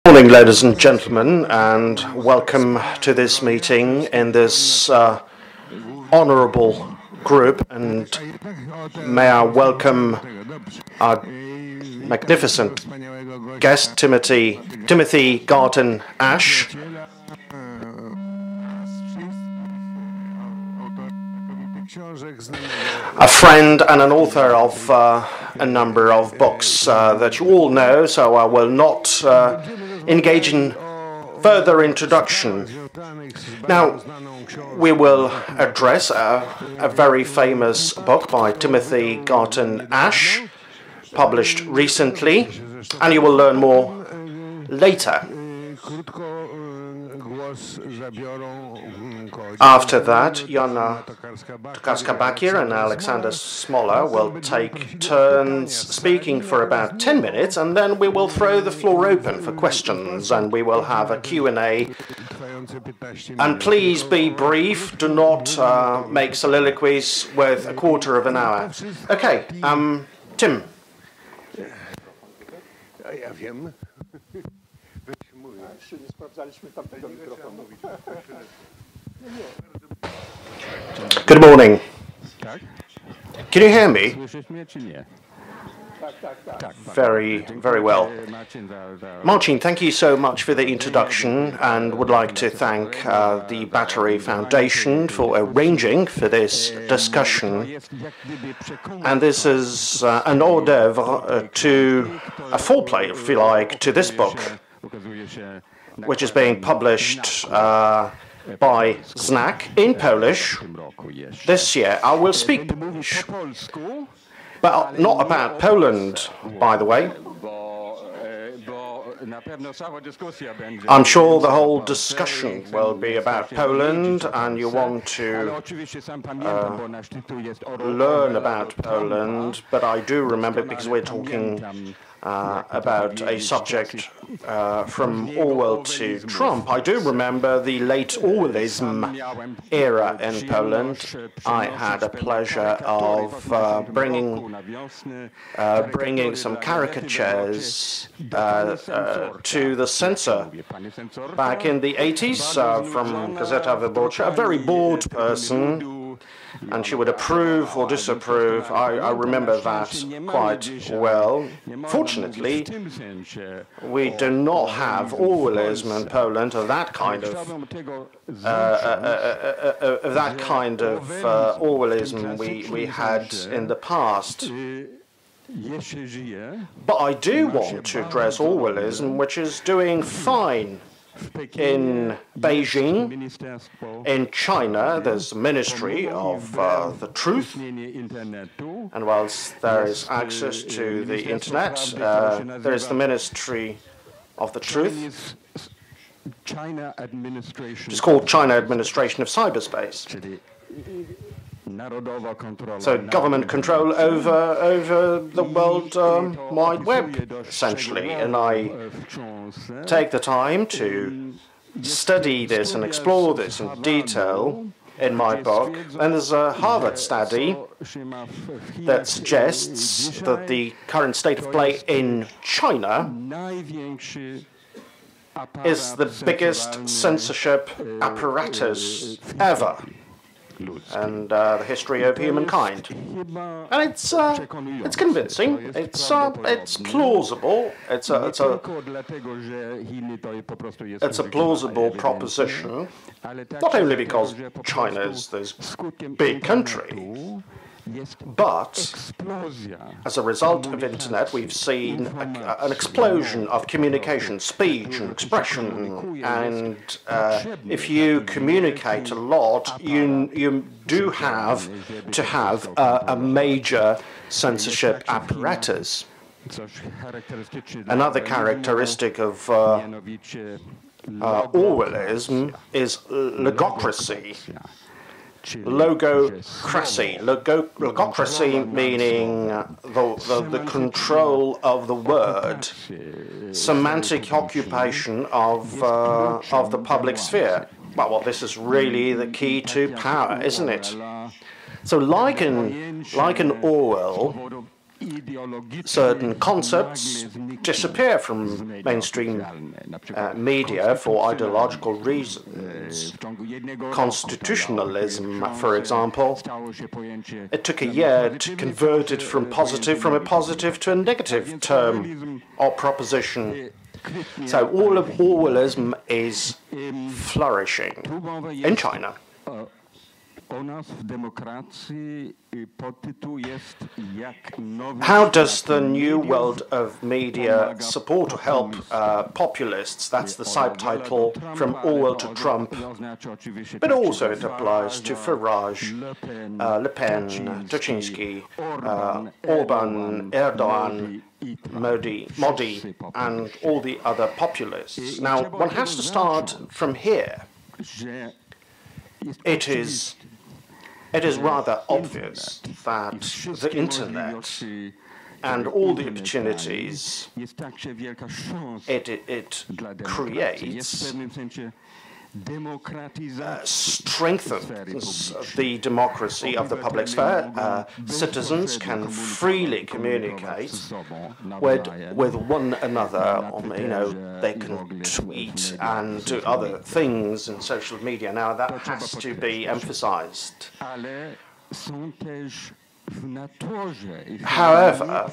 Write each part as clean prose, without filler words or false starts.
Good morning, ladies and gentlemen, and welcome to this meeting in this honourable group. And may I welcome our magnificent guest, Timothy Garton Ash, a friend and an author of a number of books that you all know, so I will not engage in further introduction. Now, we will address a very famous book by Timothy Garton Ash, published recently, and you will learn more later. After that, Jana Tokarska-Bakir and Alexander Smola will take turns speaking for about 10 minutes, and then we will throw the floor open for questions, and we will have a Q&A. And please be brief, do not make soliloquies with a quarter of an hour. Okay, Tim. Good morning. Can you hear me? Very, very well. Marcin, thank you so much for the introduction, and would like to thank the Batory Foundation for arranging for this discussion. And this is an hors d'oeuvre to a foreplay, if you like, to this book, which is being published by Znak in Polish this year. I will speak Polish, but not about Poland, by the way. I'm sure the whole discussion will be about Poland, and you want to learn about Poland, but I do remember, because we're talking about a subject from Orwell to Trump, I do remember the late Orwellism era in Poland. I had a pleasure of bringing some caricatures to the censor back in the 80s from Gazeta Wyborcza, a very bored person, and she would approve or disapprove. I remember that quite well. Fortunately, we do not have Orwellism in Poland, or that kind of Orwellism we had in the past. But I do want to address Orwellism, which is doing fine in Beijing. In China, there's the Ministry of the Truth, and whilst there is access to the internet, there is the Ministry of the Truth. It's called China Administration of Cyberspace. So government control over the World Wide Web, essentially. And I take the time to study this and explore this in detail in my book. And there's a Harvard study that suggests that the current state of play in China is the biggest censorship apparatus ever and the history of humankind. And it's convincing. It's plausible. It's a plausible proposition. Not only because China is this big country, but as a result of internet, we've seen an explosion of communication, speech and expression, and if you communicate a lot, you do have to have a major censorship apparatus. Another characteristic of Orwellism is logocracy. Logocracy meaning the control of the word, semantic occupation of the public sphere. Well, this is really the key to power, isn't it? So like in Orwell, certain concepts disappear from mainstream media for ideological reasons. Constitutionalism, for example, it took a year to convert it from a positive to a negative term or proposition. So all of Orwellism is flourishing in China. How does the new world of media support or help populists? That's the subtitle from Orwell to Trump. But also it applies to Farage, Le Pen, Tuczynski, Orban, Erdogan, Modi, and all the other populists. Now, one has to start from here. It is rather obvious that the internet and all the opportunities it creates strengthens the democracy of the public sphere. Citizens can freely communicate with one another. They can tweet and do other things in social media. Now that has to be emphasized. However,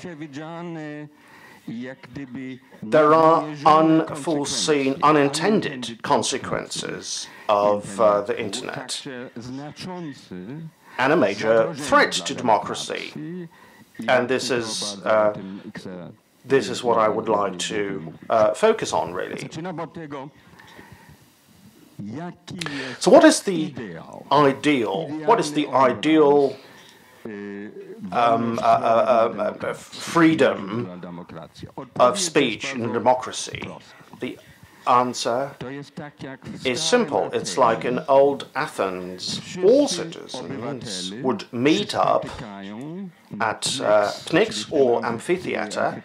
there are unforeseen, unintended consequences of the internet and a major threat to democracy. And this is what I would like to focus on, really. So what is the ideal? What is the ideal freedom of speech in democracy? The answer is simple. It's like in old Athens. All citizens would meet up at picnics or amphitheater.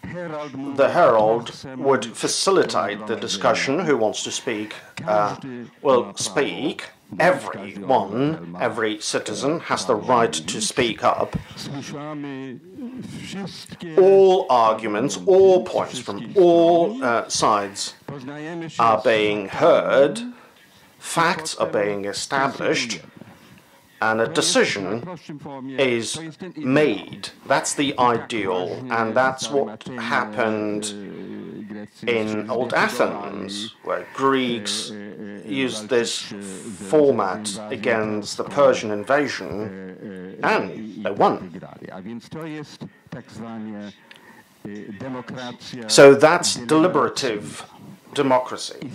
The herald would facilitate the discussion. Who wants to speak will speak. Everyone, every citizen has the right to speak up. All arguments, all points from all sides are being heard, facts are being established, and a decision is made. That's the ideal, and that's what happened in old Athens, where Greeks used this format against the Persian invasion, and they won. So that's deliberative democracy.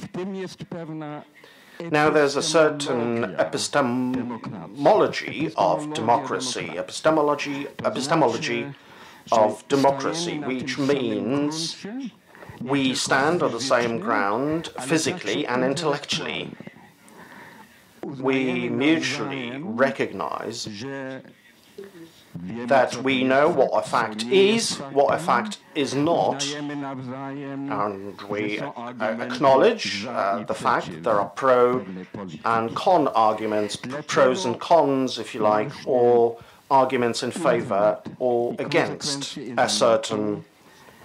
Now there's a certain epistemology of democracy, epistemology of democracy, which means we stand on the same ground physically and intellectually. We mutually recognize that we know what a fact is, what a fact is not, and we acknowledge the fact that there are pro and con arguments, pros and cons, if you like, or arguments in favor or against a certain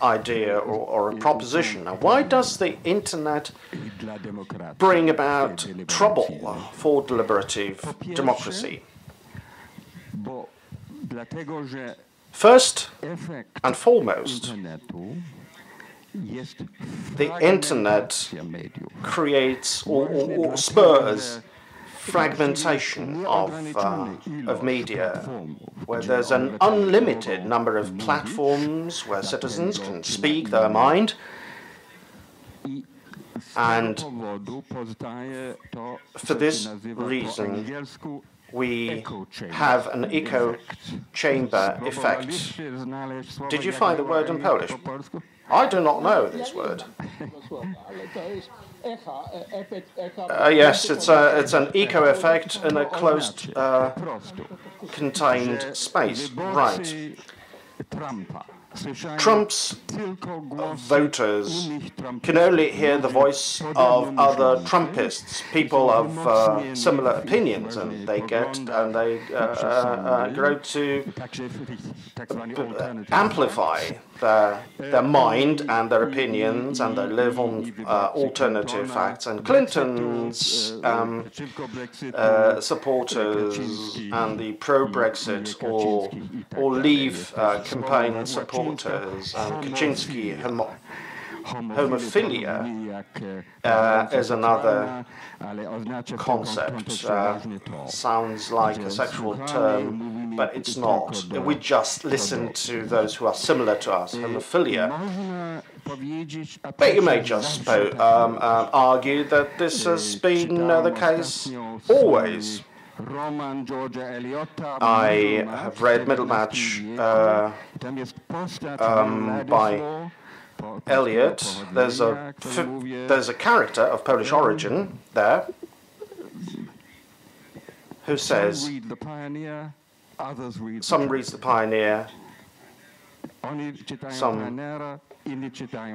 idea or a proposition. Now, why does the internet bring about trouble for deliberative democracy? First and foremost, the internet creates or spurs fragmentation of media, where there's an unlimited number of platforms where citizens can speak their mind, and for this reason we have an echo chamber effect. Did you find the word in Polish? I do not know this word. Yes, it's an echo effect in a closed, contained space. Right. Trump's voters can only hear the voice of other Trumpists, people of similar opinions, and they grow to amplify their mind and their opinions, and they live on alternative facts. And Clinton's supporters and the pro-Brexit or Leave campaign supporters and Kaczynski homophilia is another concept. Sounds like a sexual term, but it's not. We just listen to those who are similar to us, homophilia. But you may just argue that this has been the case always. I have read Middlematch by Eliot. There's a character of Polish origin there who says, some reads The Pioneer, some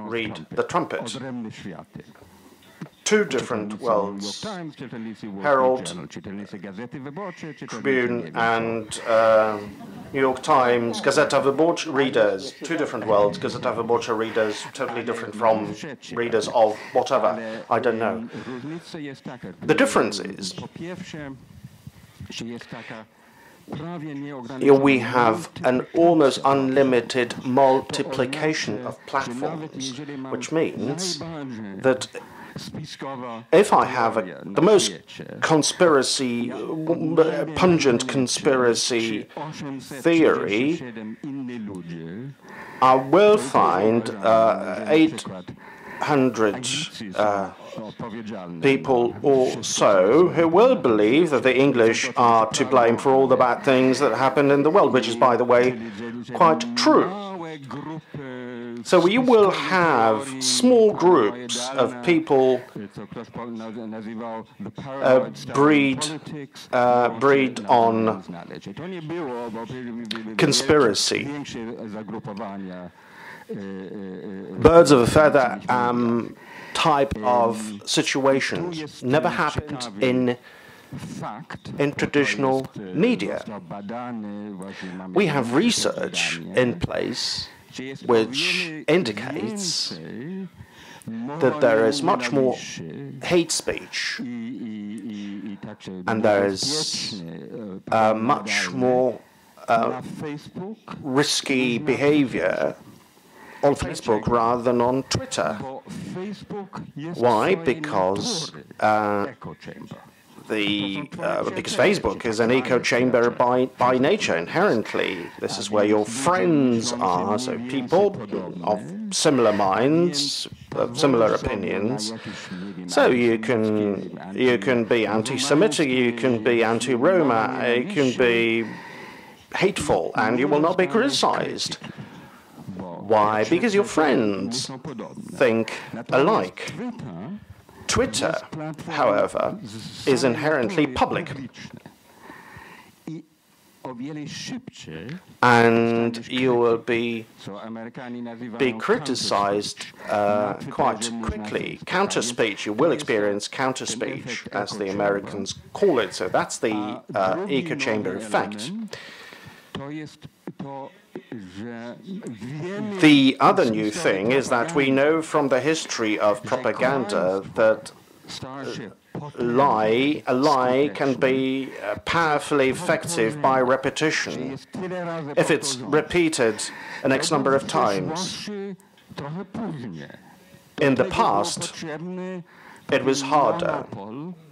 read The Trumpet. Two different worlds, Herald, Tribune, and New York Times, Gazeta Wyborcza readers, two different worlds. Gazeta Wyborcza readers, totally different from readers of whatever, I don't know. The difference is, here we have an almost unlimited multiplication of platforms, which means that if I have the most pungent conspiracy theory, I will find 800 people or so who will believe that the English are to blame for all the bad things that happen in the world, which is, by the way, quite true. So you will have small groups of people breed on conspiracy. Birds of a feather type of situations never happened in traditional media. We have research in place which indicates that there is much more hate speech and there is much more risky behavior on Facebook rather than on Twitter. Why? Because because Facebook is an echo chamber by nature, inherently. This is where your friends are, so people of similar minds, similar opinions. So you can be anti-Semitic, you can be anti-Roma, you can be hateful, and you will not be criticized. Why? Because your friends think alike. Twitter, however, is inherently public. And you will be criticized quite quickly. Counter-speech, you will experience counter-speech, as the Americans call it. So that's the echo chamber effect. The other new thing is that we know from the history of propaganda that a lie can be powerfully effective by repetition. If it's repeated an X number of times. In the past, it was harder.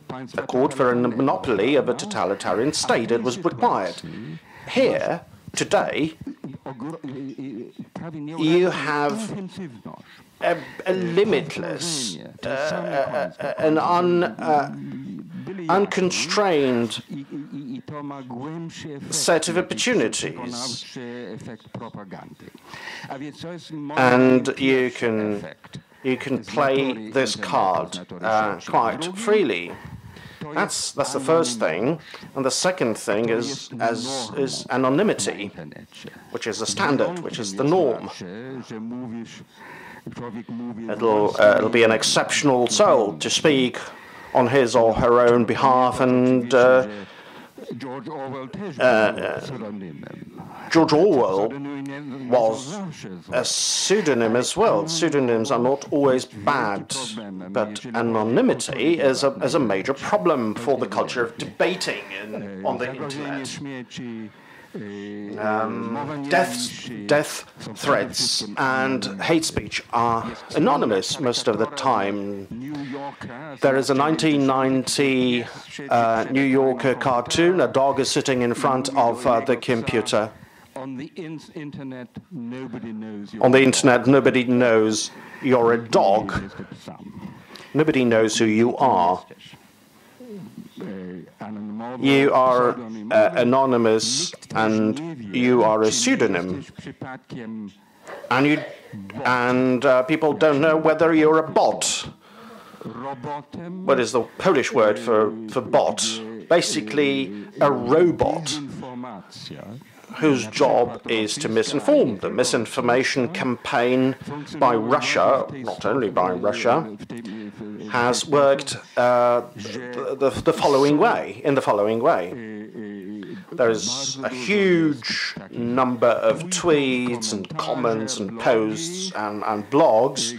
The court for a monopoly of a totalitarian state, it was required. Here, today, you have a limitless, an unconstrained set of opportunities, and you can play this card quite freely. That's the first thing. And the second thing is anonymity, which is the standard, which is the norm. It'll be an exceptional soul to speak on his or her own behalf, and George Orwell was a pseudonym as well. Pseudonyms are not always bad, but anonymity is a major problem for the culture of debating on the internet. Death threats and hate speech are anonymous most of the time. There is a 1990 New Yorker cartoon. A dog is sitting in front of the computer. On the internet, nobody knows you're a dog. Nobody knows who you are. You are anonymous, and you are a pseudonym, and people don't know whether you're a bot. What is the Polish word for bot? Basically, a robot whose job is to misinform. The misinformation campaign by Russia, not only by Russia, has worked the following way. There's a huge number of tweets and comments and posts and blogs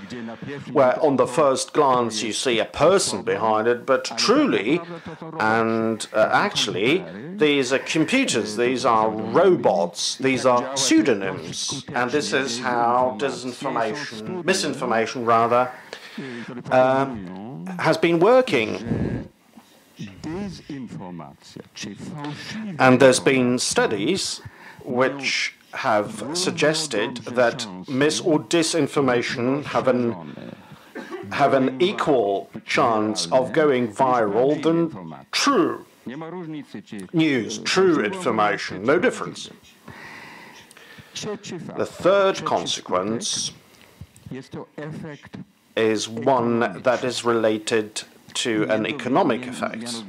where on the first glance you see a person behind it, but truly and actually these are computers, these are robots, these are pseudonyms, and this is how misinformation rather, has been working. And there's been studies which have suggested that mis or disinformation have an equal chance of going viral than true news, true information, no difference. The third consequence is one that is related to an economic effect.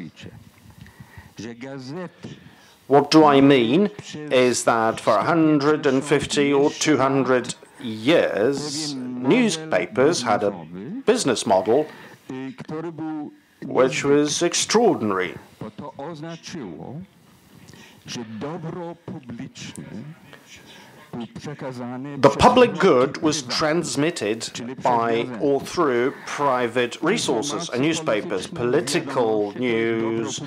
What do I mean is that for 150 or 200 years, newspapers had a business model which was extraordinary. The public good was transmitted by or through private resources and newspapers. Political news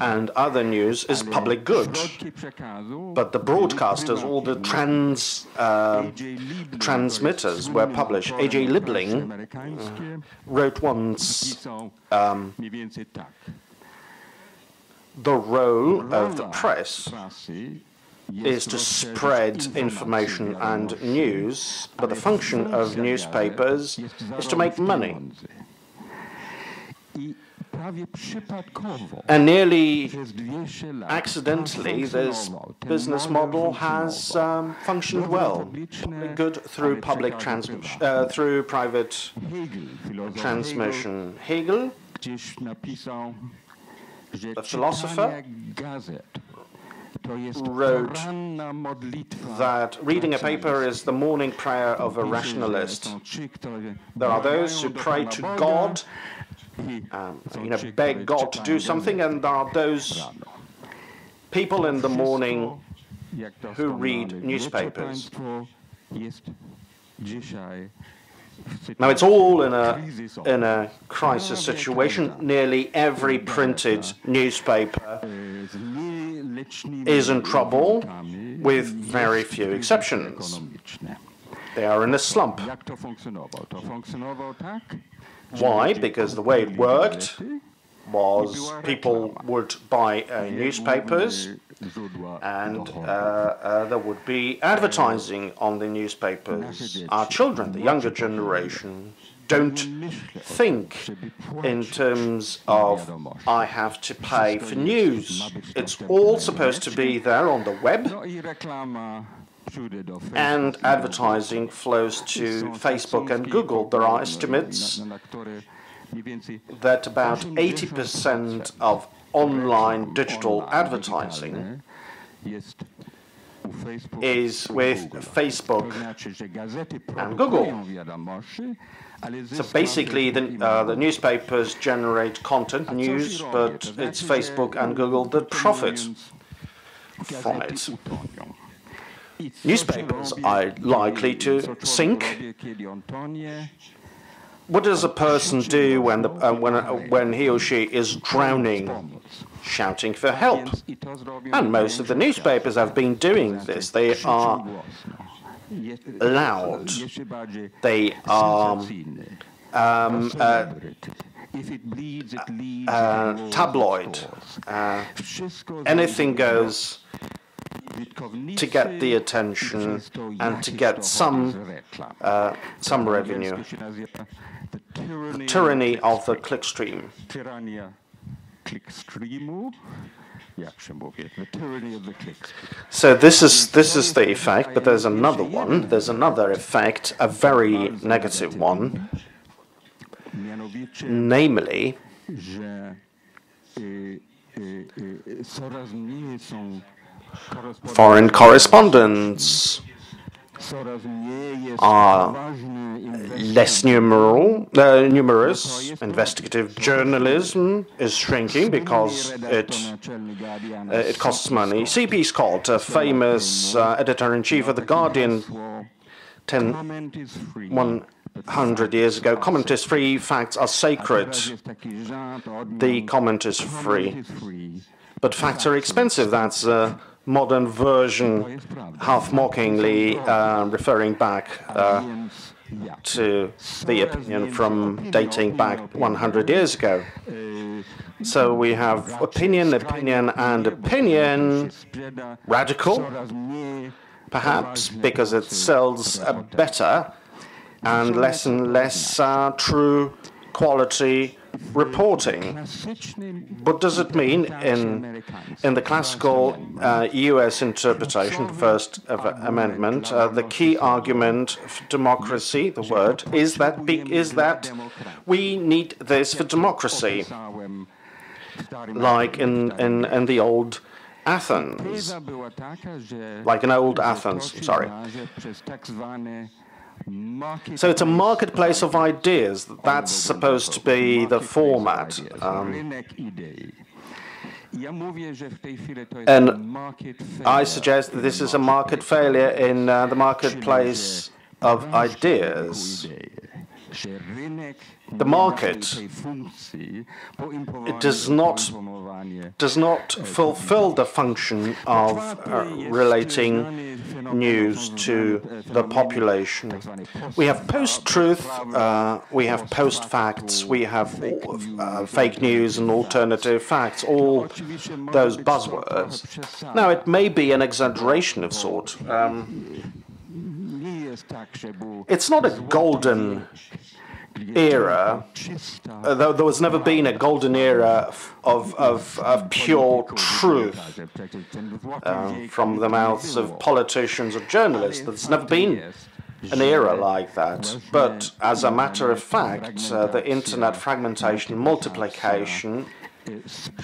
and other news is public good. But the broadcasters, all the transmitters were published. A.J. Liebling wrote once, the role of the press is to spread information and news, but the function of newspapers is to make money. And nearly accidentally, this business model has functioned well, good through public transmission, through private transmission. Hegel, the philosopher, wrote that reading a paper is the morning prayer of a rationalist. There are those who pray to God, beg God to do something, and there are those people in the morning who read newspapers. Now it's all in a crisis situation. Nearly every printed newspaper is in trouble, with very few exceptions. They are in a slump. Why? Because the way it worked was people would buy newspapers, and there would be advertising on the newspapers. Our children, the younger generation, don't think in terms of I have to pay for news. It's all supposed to be there on the web, and advertising flows to Facebook and Google. There are estimates that about 80% of online digital advertising is with Facebook and Google. So basically, the newspapers generate content, news, but it's Facebook and Google that profit from it. Newspapers are likely to sink. What does a person do when he or she is drowning, shouting for help? And most of the newspapers have been doing this. They are loud. They are tabloid. Anything goes to get the attention and to get some revenue. The tyranny of the clickstream. So this is the effect, but there's another one. There's another effect, a very negative one, namely foreign correspondents are less numerous. Investigative journalism is shrinking because it costs money. C.P. Scott, a famous editor-in-chief of The Guardian 100 years ago, comment is free, facts are sacred. The comment is free, but facts are expensive. That's a modern version, half-mockingly referring back to the opinion from dating back 100 years ago. So we have opinion, and opinion, radical, perhaps, because it sells better, and less true quality reporting. What does it mean in the classical US interpretation, First Amendment? The key argument for democracy, the word, is that we need this for democracy, like in the old Athens, sorry. So it's a marketplace of ideas. That's supposed to be the format. And I suggest that this is a market failure in the marketplace of ideas. The market does not fulfill the function of relating news to the population. We have post-truth, we have post-facts, we have fake news and alternative facts, all those buzzwords. Now, it may be an exaggeration of sort. It's not a golden era, though there was never been a golden era of pure truth from the mouths of politicians or journalists. There's never been an era like that. But as a matter of fact, the internet fragmentation, multiplication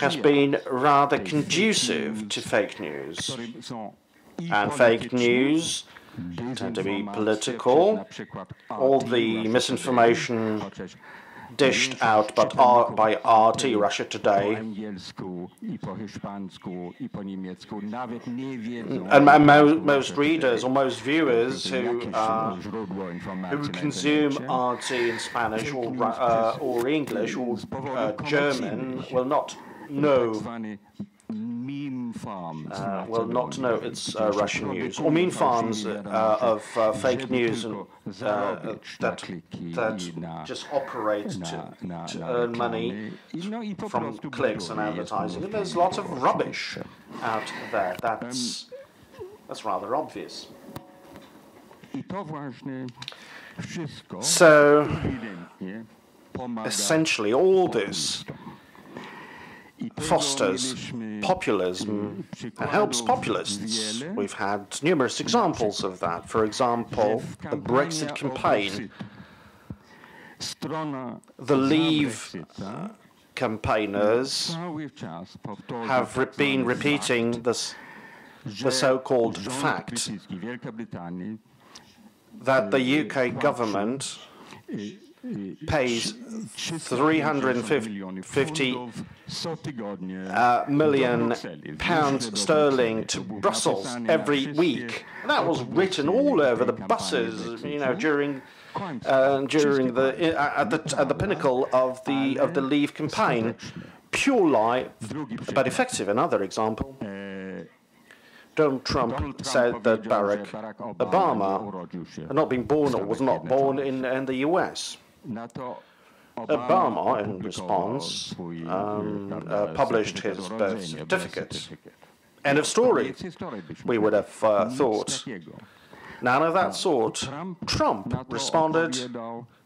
has been rather conducive to fake news. And fake news tend to be political. All the misinformation dished out by RT, Russia Today, and most readers or most viewers who consume RT in Spanish or English or German will not know it's Russian news, or meme farms of fake news that just operate to earn money from clicks and advertising. And there's lots of rubbish out there. That's rather obvious. So essentially, all this fosters populism and helps populists. We've had numerous examples of that. For example, the Brexit campaign The Leave campaigners have been repeating the so-called fact that the UK government pays 350 million pounds sterling to Brussels every week. And that was written all over the buses, you know, during the pinnacle of the Leave campaign. Pure lie, but effective. Another example. Donald Trump said that Barack Obama had not been born or was not born in the US. Obama, in response, published his birth certificate. End of story, we would have thought. None of that sort. Trump responded,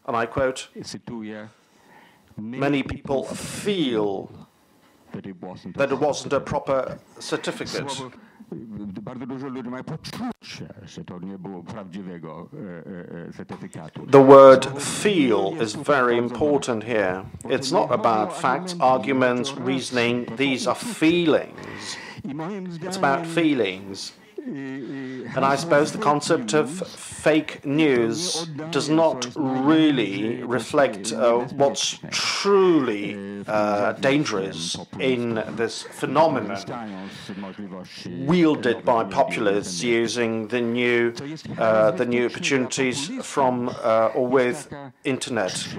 and I quote, "Many people feel that it wasn't a proper certificate." The word feel is very important here. It's not about facts, arguments, reasoning. These are feelings. It's about feelings. And I suppose the concept of fake news does not really reflect what's truly dangerous in this phenomenon wielded by populists using the new opportunities from or with internet.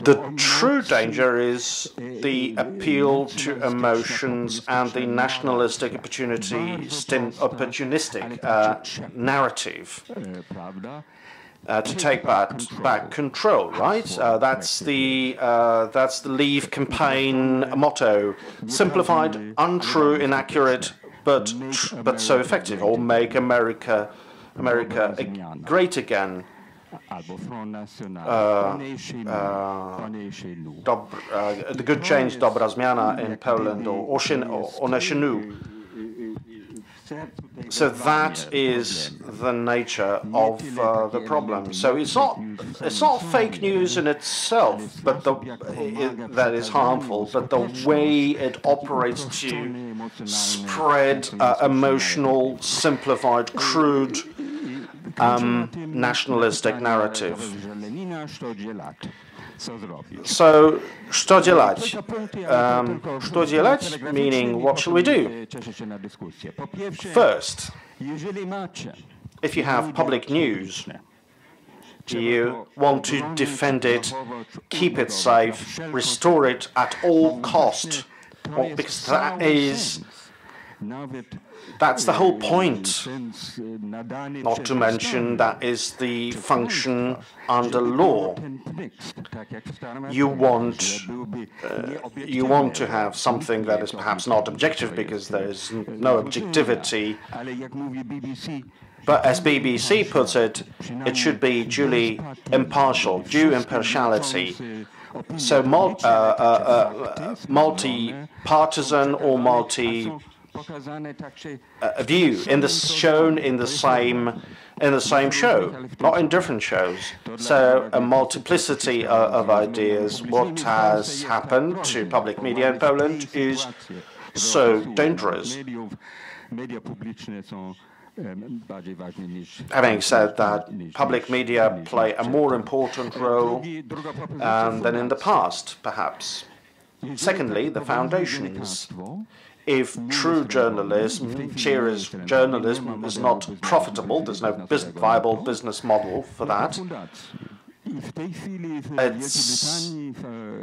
The true danger is the appeal to emotions and the nationalistic opportunistic narrative to take back control. Right? That's the Leave campaign motto: simplified, untrue, inaccurate, but so effective. Or make America great again. The good change, dobra zmiana in Poland, or one się nu. So that is the nature of the problem. So it's not fake news in itself, but that is harmful, but the way it operates to spread emotional, simplified, crude nationalistic narrative. So, co dělać? Co dělać, meaning what shall we do? First, if you have public news, you want to defend it, keep it safe, restore it at all cost, because that's the whole point. Not to mention that is the function under law. You want to have something that is perhaps not objective because there is no objectivity. But as BBC puts it, it should be duly impartial, due impartiality. So multi-partisan or view shown in the same show, not in different shows. So a multiplicity of ideas. What has happened to public media in Poland is so dangerous. Having said that, public media play a more important role than in the past, perhaps. Secondly, the foundations. If true journalism, serious journalism, is not profitable, there's no viable business model for that, it's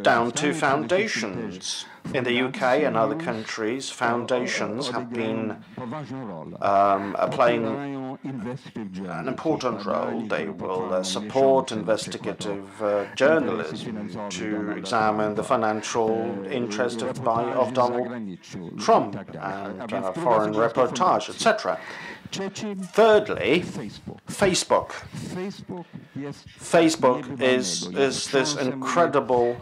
down to foundations. In the UK and other countries, foundations have been playing an important role. They will support investigative journalism to examine the financial interest of Donald Trump and foreign reportage, etc. Thirdly, Facebook. Facebook is this incredible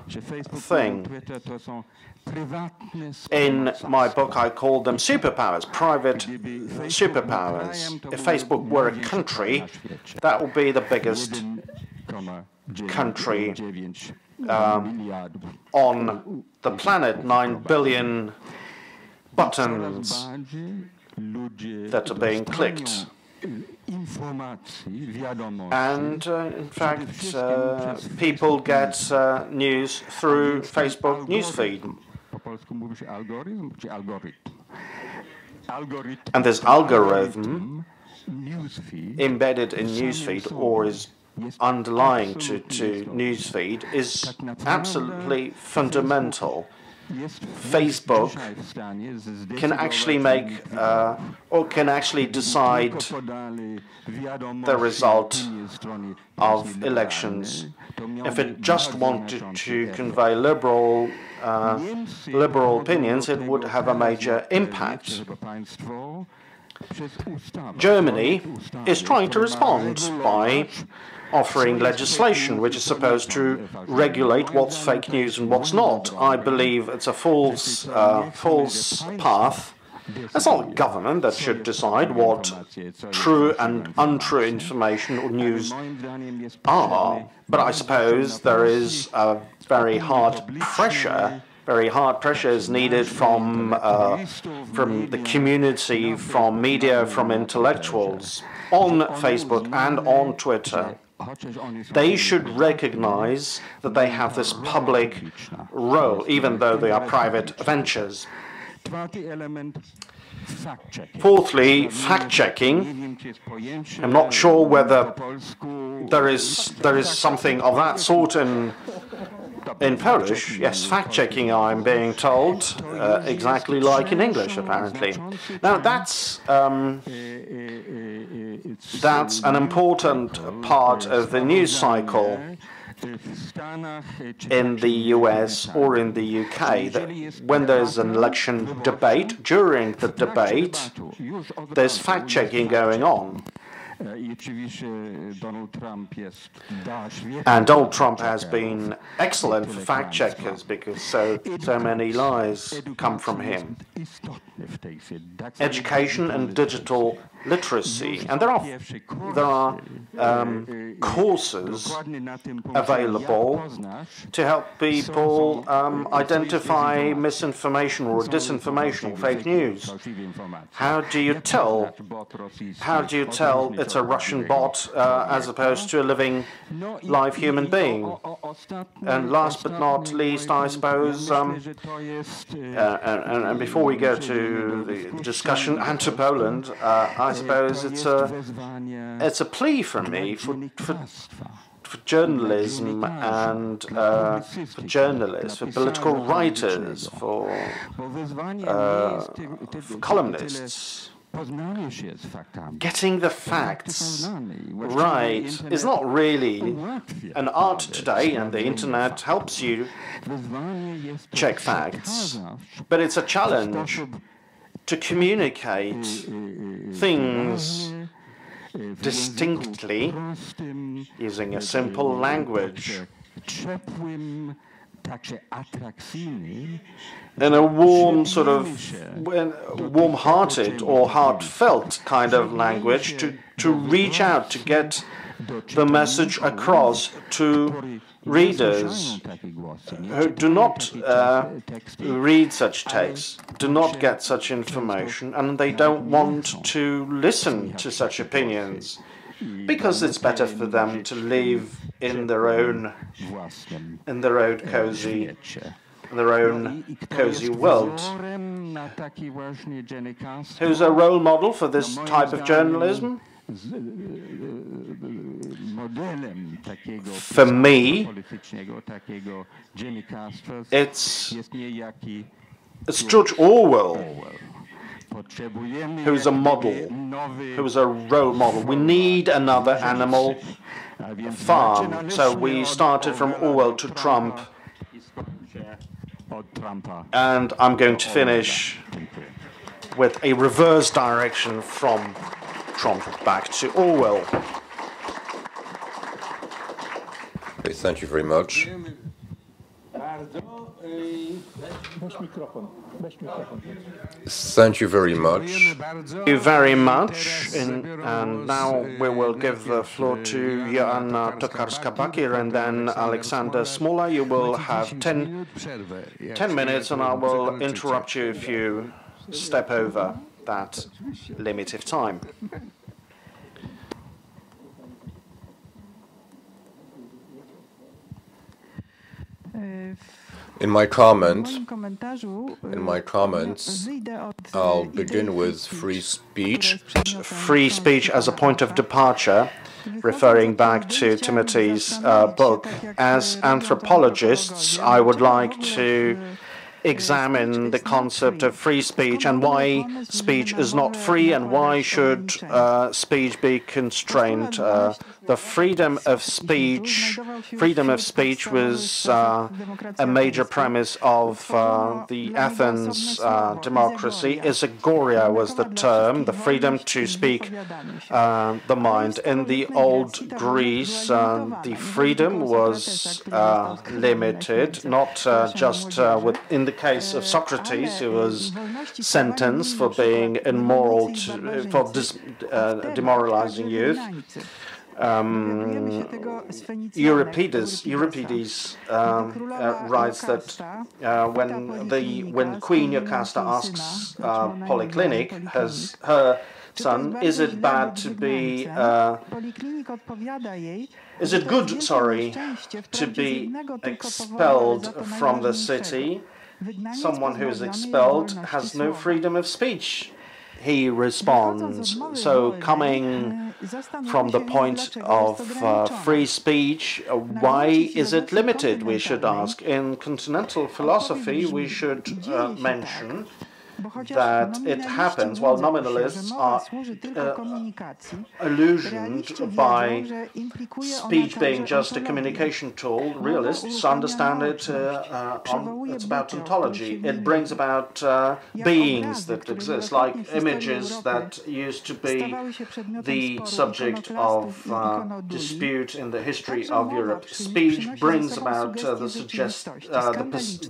thing. In my book, I call them superpowers, private superpowers. If Facebook were a country, that would be the biggest country on the planet. 9 billion buttons that are being clicked. And in fact, people get news through Facebook newsfeed. And this algorithm embedded in newsfeed or is underlying to newsfeed is absolutely fundamental. Facebook can actually make or can actually decide the result of elections. If it just wanted to convey liberal opinions, it would have a major impact. Germany is trying to respond by offering legislation which is supposed to regulate what's fake news and what's not. I believe it's a false path. It's not the government that should decide what true and untrue information or news are, but I suppose there is a very hard pressure is needed from the community, from media, from intellectuals on Facebook and on Twitter. They should recognize that they have this public role, even though they are private ventures. Fourthly, fact-checking. I'm not sure whether there is something of that sort in Polish. Yes, fact-checking, I'm being told, exactly like in English, apparently. Now, that's an important part of the news cycle in the US or in the UK. That when there's an election debate, during the debate, there's fact-checking going on. And Donald Trump has been excellent for fact-checkers because so many lies come from him. Education and digital literacy, and there are courses available to help people identify misinformation or disinformation or fake news. How do you tell it's a Russian bot as opposed to a living, live human being? And last but not least, I suppose, and before we go to the discussion and to Poland, I suppose it's a plea from me for journalism and for journalists, for political writers, for columnists. Getting the facts right is not really an art today, and the internet helps you check facts, but it's a challenge to communicate things distinctly using a simple language in a warm, sort of warm-hearted or heartfelt kind of language to reach out, to get the message across to readers who do not read such texts, do not get such information, and they don't want to listen to such opinions because it's better for them to live in their own cozy world. Who's a role model for this type of journalism? For me, it's George Orwell, who's a model, who's a role model. We need another Animal Farm. So we started from Orwell to Trump, and I'm going to finish with a reverse direction from Trump back to Orwell. Thank you very much. Thank you very much. Thank you very much. And now we will give the floor to Joanna Tokarska-Bakir and then Alexander Smola. You will have 10 minutes, and I will interrupt you if you step over that limit of time. In my comments, I'll begin with free speech. Free speech as a point of departure, referring back to Timothy's book. As anthropologists, I would like to examine the concept of free speech and why speech is not free and why should speech be constrained. The freedom of speech was a major premise of the Athens democracy. Isagoria was the term, the freedom to speak the mind. In the old Greece, the freedom was limited, not just in the case of Socrates, who was sentenced for being immoral, for demoralizing youth. Euripides writes that when Queen Jocasta asks Polyclinic, her son, is it bad to be is it good, to be expelled from the city? Someone who is expelled has no freedom of speech. He responds. So coming from the point of free speech, why is it limited, we should ask. In continental philosophy, we should mention that it happens while nominalists are illusioned by speech being just a communication tool. Realists understand it, it's about ontology. It brings about beings that exist, like images that used to be the subject of dispute in the history of Europe. Speech brings about the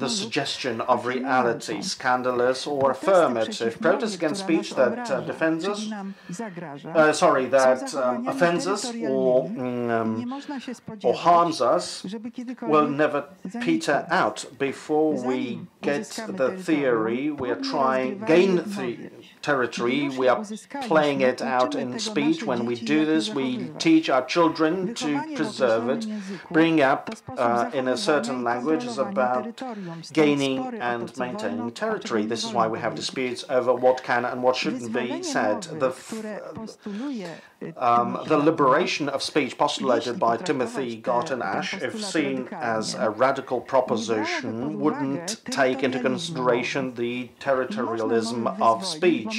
suggestion of reality, scandalous or affirmative. Protest against speech that defends us, that offends us or harms us will never peter out. Before we get the theory, we are trying gain territory. We are playing it out in speech. When we do this, we teach our children to preserve it. Bring up in a certain language is about gaining and maintaining territory. This is why we have disputes over what can and what shouldn't be said. The liberation of speech postulated by Timothy Garton Ash, if seen as a radical proposition, wouldn't take into consideration the territorialism of speech.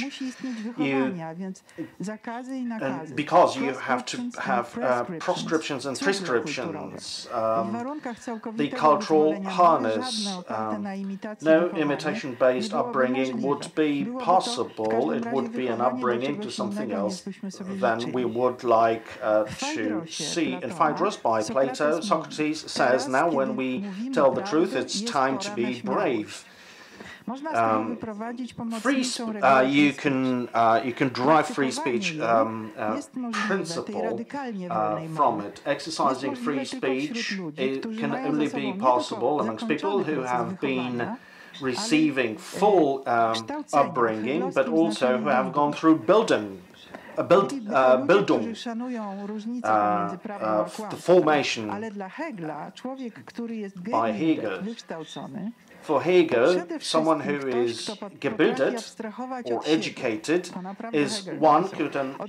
Because you have to have proscriptions and prescriptions, the cultural harness, no imitation-based upbringing would be possible. It would be an upbringing to something else than we would like to see. In Phaedrus by Plato, Socrates says, now when we tell the truth, it's time to be brave. You can derive free speech principle from it. Exercising free speech, it can only be possible amongst people who have been receiving full upbringing, but also who have gone through Bildung, the formation by Hegel. For Hegel, someone who is gebildet or educated is one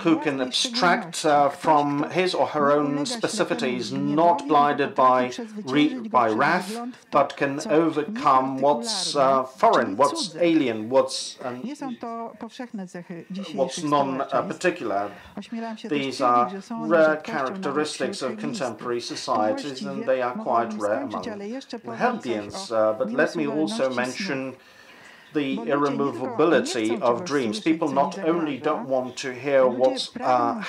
who can abstract from his or her own specificities, not blinded by wrath, but can overcome what's foreign, what's alien, what's non-particular. These are rare characteristics of contemporary societies, and they are quite rare among Heldians. But let me also mention the irremovability of dreams. People not only don't want to hear what's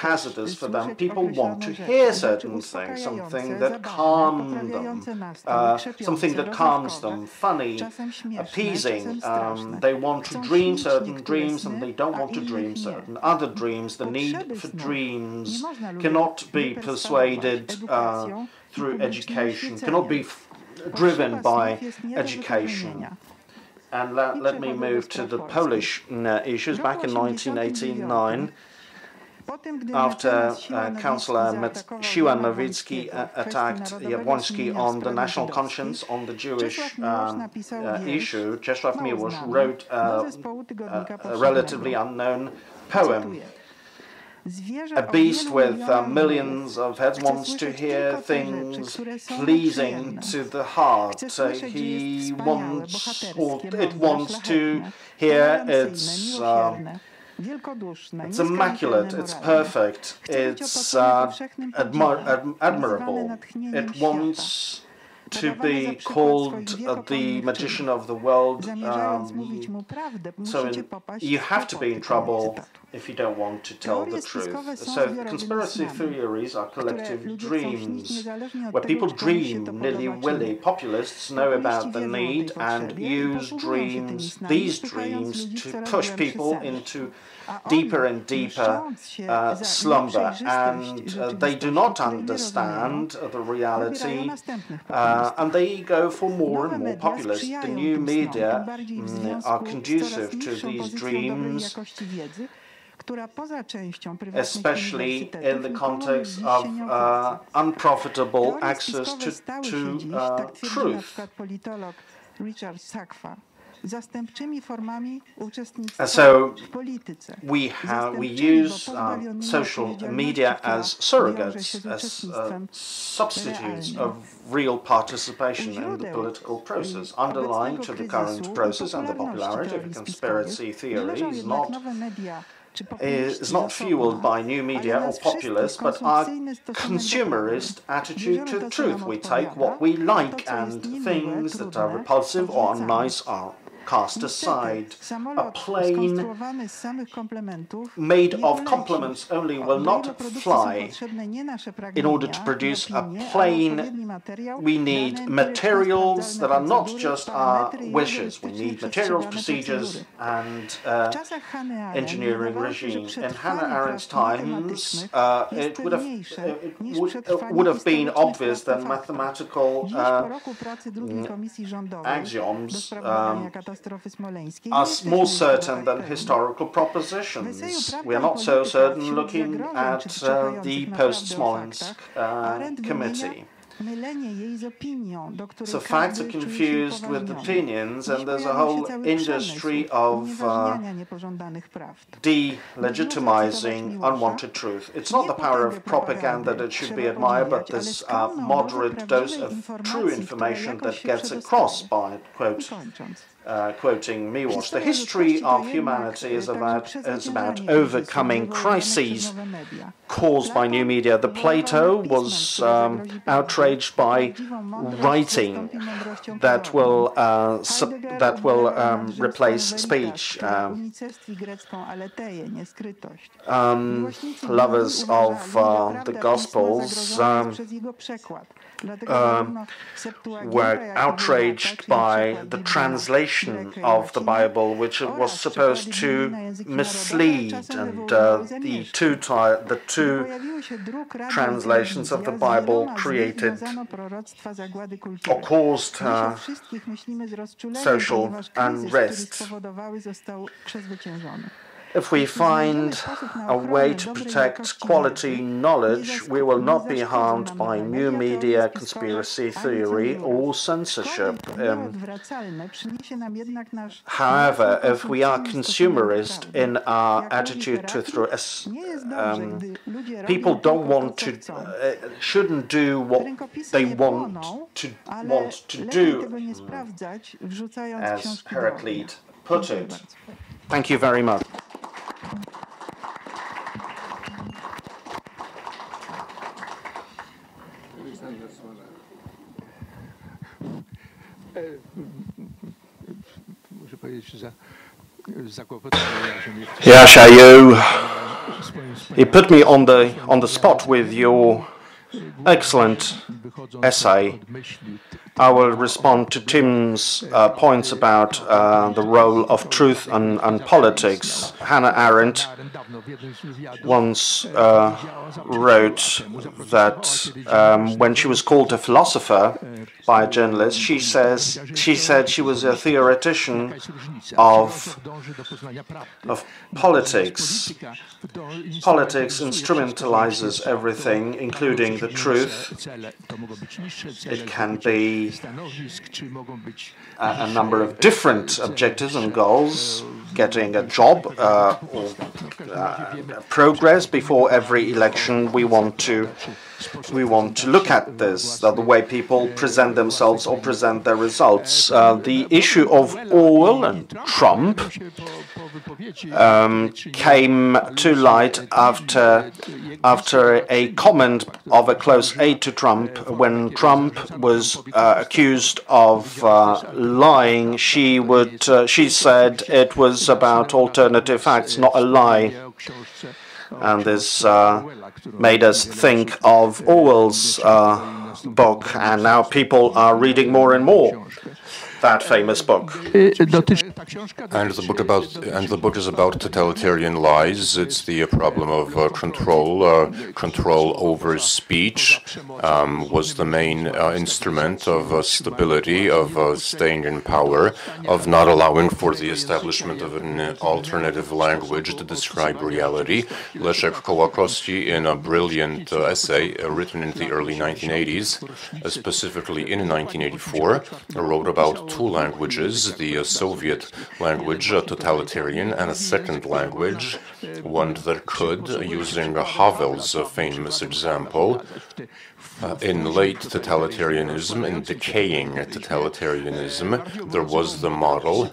hazardous for them, people want to hear certain things, something that calms them, funny, appeasing. They want to dream certain dreams and they don't want to dream certain other dreams. The need for dreams cannot be persuaded through education, cannot be driven by education. And let me move to the Polish issues. Back in 1989, after Councillor Siła Nowicki attacked Jabłoński on the national conscience, on the Jewish issue, Czesław Miłosz wrote a relatively unknown poem. A beast with millions of heads wants to hear things pleasing to the heart. He wants, or it wants to hear it's immaculate, it's perfect, it's admirable. It wants to be called the magician of the world. So you have to be in trouble if you don't want to tell the truth. So conspiracy theories are collective dreams, where people dream nilly-willy. Populists know about the need and use these dreams to push people into deeper and deeper slumber, and they do not understand the reality, and they go for more and more populist. The new media are conducive to these dreams, especially in the context of unprofitable access to truth. So we use social media as surrogates, as substitutes of real participation in the political process. Underlying to the current process and the popularity of conspiracy theory is not fueled by new media or populists, but our consumerist attitude to the truth. We take what we like, and things that are repulsive or unnice are cast aside. A plane made of compliments only will not fly. In order to produce a plane, we need materials that are not just our wishes. We need materials, procedures, and engineering regime. In Hannah Arendt's times, it would have been obvious that mathematical axioms are more certain than historical propositions. We are not so certain looking at the post-Smolensk committee. So facts are confused with opinions, and there's a whole industry of delegitimizing unwanted truth. It's not the power of propaganda that should be admired, but this moderate dose of true information that gets across by, quoting Miłosz. The history of humanity is about overcoming crises caused by new media. The Plato was outraged by writing that will replace speech. Lovers of the Gospels were outraged by the translation of the Bible, which was supposed to mislead, and the two translations of the Bible created or caused social unrest. If we find a way to protect quality knowledge, we will not be harmed by new media, conspiracy theory, or censorship. However, if we are consumerist in our attitude to people don't want to, shouldn't do what they want to do, as Heraclite put it. Thank you very much. Może Jascha, you put me on the spot with your excellent essay. I will respond to Tim's points about the role of truth and politics. Hannah Arendt once wrote that when she was called a philosopher by a journalist, she said she was a theoretician of politics. Politics instrumentalizes everything, including the truth. It can be a number of different objectives and goals, getting a job or progress before every election. We want to look at this, the way people present themselves or present their results. The issue of Orwell and Trump came to light after a comment of a close aide to Trump. When Trump was accused of lying, she said it was about alternative facts, not a lie. And this made us think of Orwell's book, and now people are reading more and more that famous book. And the book is about totalitarian lies. It's the problem of control. Control over speech was the main instrument of stability, of staying in power, of not allowing for the establishment of an alternative language to describe reality. Leszek Kołakowski, in a brilliant essay written in the early 1980s, specifically in 1984, wrote about two languages, the Soviet language, totalitarian, and a second language, one that could, using Havel's famous example, in late totalitarianism, in decaying totalitarianism, there was the model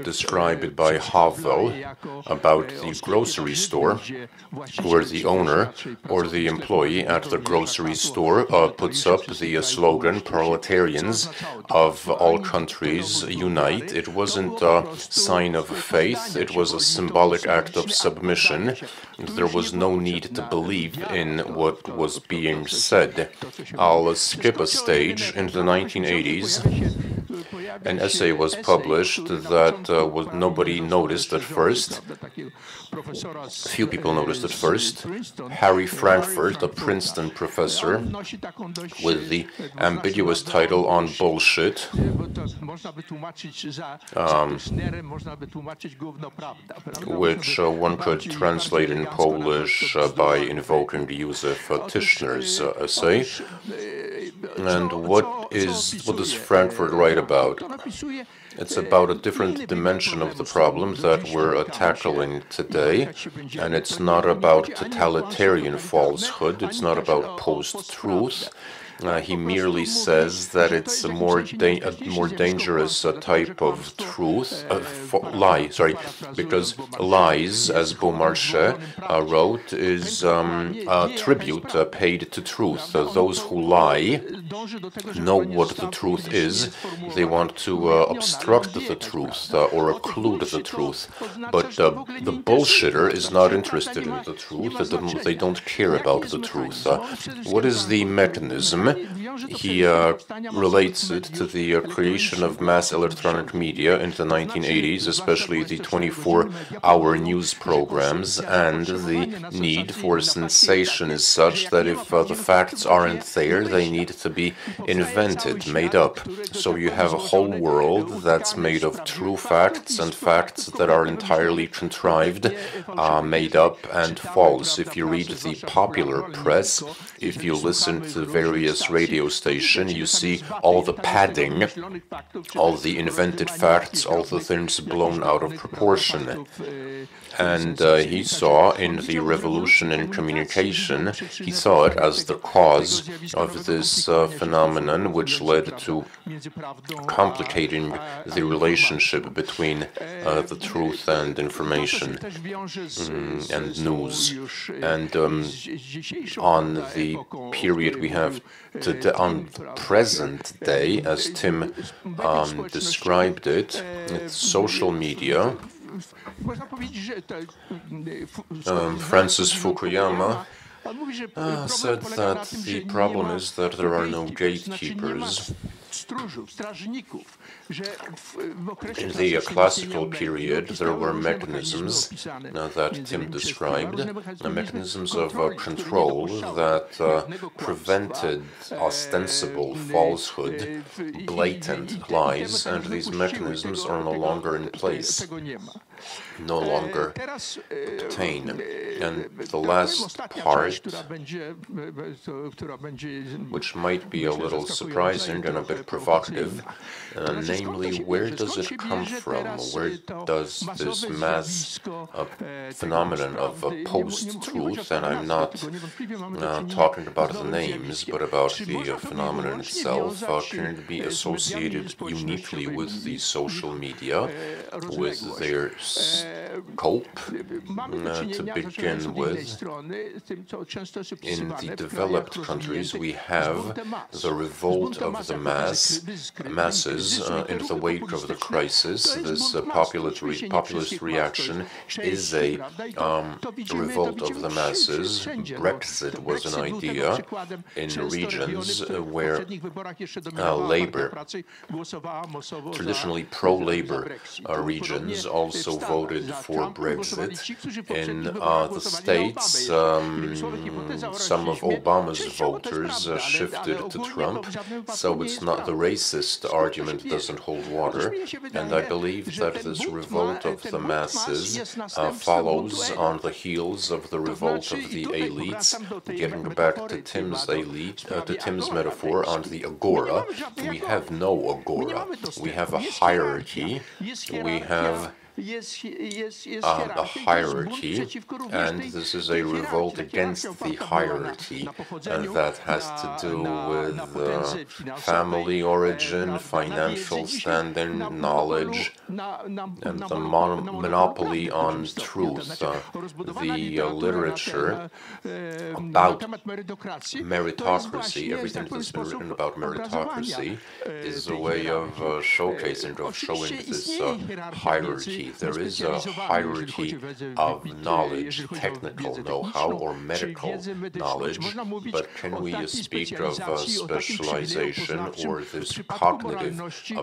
described by Havel about the grocery store, where the owner or the employee at the grocery store puts up the slogan, "Proletarians of all countries unite." It wasn't a sign of faith, it was a symbolic act of submission. There was no need to believe in what was being said. I'll skip a stage. In the 1980s, an essay was published that nobody noticed at first. Few people noticed at first. Harry Frankfurt, a Princeton professor, with the ambiguous title "On Bullshit," which one could translate in Polish by invoking Józef Tischner's essay. And what does Frankfurt write about? It's about a different dimension of the problem that we're tackling today, and it's not about totalitarian falsehood, it's not about post-truth. He merely says that it's a more dangerous type of truth, lie, because lies, as Beaumarchais wrote, is a tribute paid to truth. Those who lie know what the truth is. They want to obstruct the truth or occlude the truth. But the bullshitter is not interested in the truth. They don't care about the truth. What is the mechanism? He relates it to the creation of mass electronic media in the 1980s, especially the 24-hour news programs, and the need for sensation is such that if the facts aren't there, they need to be invented, made up. So you have a whole world that's made of true facts and facts that are entirely contrived, made up and false. If you read the popular press, if you listen to various radio stations, you see all the padding, all the invented facts, all the things blown out of proportion. And he saw in the revolution in communication, he saw it as the cause of this phenomenon, which led to complicating the relationship between the truth and information and news. And on the period we have on the present day, as Tim described it, it's social media. Francis Fukuyama said that the problem is that there are no gatekeepers. In the classical period, there were mechanisms that Tim described, mechanisms of control that prevented ostensible falsehood, blatant lies, and these mechanisms are no longer in place, no longer obtain. And the last part, which might be a little surprising and a bit provocative, namely, where does it come from? Where does this mass phenomenon of post-truth, and I'm not talking about the names, but about the phenomenon itself, can be associated uniquely with the social media, with their scope, to begin with. In the developed countries, we have the revolt of the masses in the wake of the crisis. This populist reaction is a revolt of the masses. Brexit was an idea in regions where labor, traditionally pro-labor regions, also voted for Brexit. In the States, some of Obama's voters shifted to Trump, so it's not the racist argument doesn't hold water, and I believe that this revolt of the masses follows on the heels of the revolt of the elites. Getting back to Tim's metaphor on the agora, we have no agora. We have a hierarchy. We have a hierarchy, and this is a revolt against the hierarchy, and that has to do with family origin, financial standing, knowledge, and the monopoly on truth. The literature about meritocracy, everything that's been written about meritocracy, is a way of showcasing, of showing this hierarchy. There is a hierarchy of knowledge, technical know-how, or medical knowledge, but can we speak of specialization or this cognitive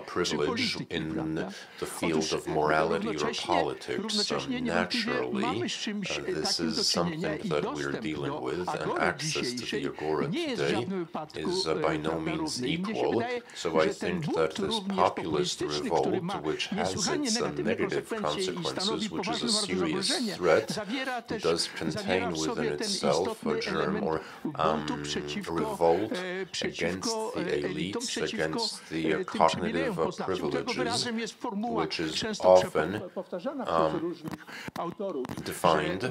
privilege in the field of morality or politics? Naturally, this is something that we're dealing with, and access to the agora today is by no means equal. So I think that this populist revolt, which has its negative consequences, which is a serious threat, does contain within itself a germ or revolt against the elites, against the cognitive privileges, which is often defined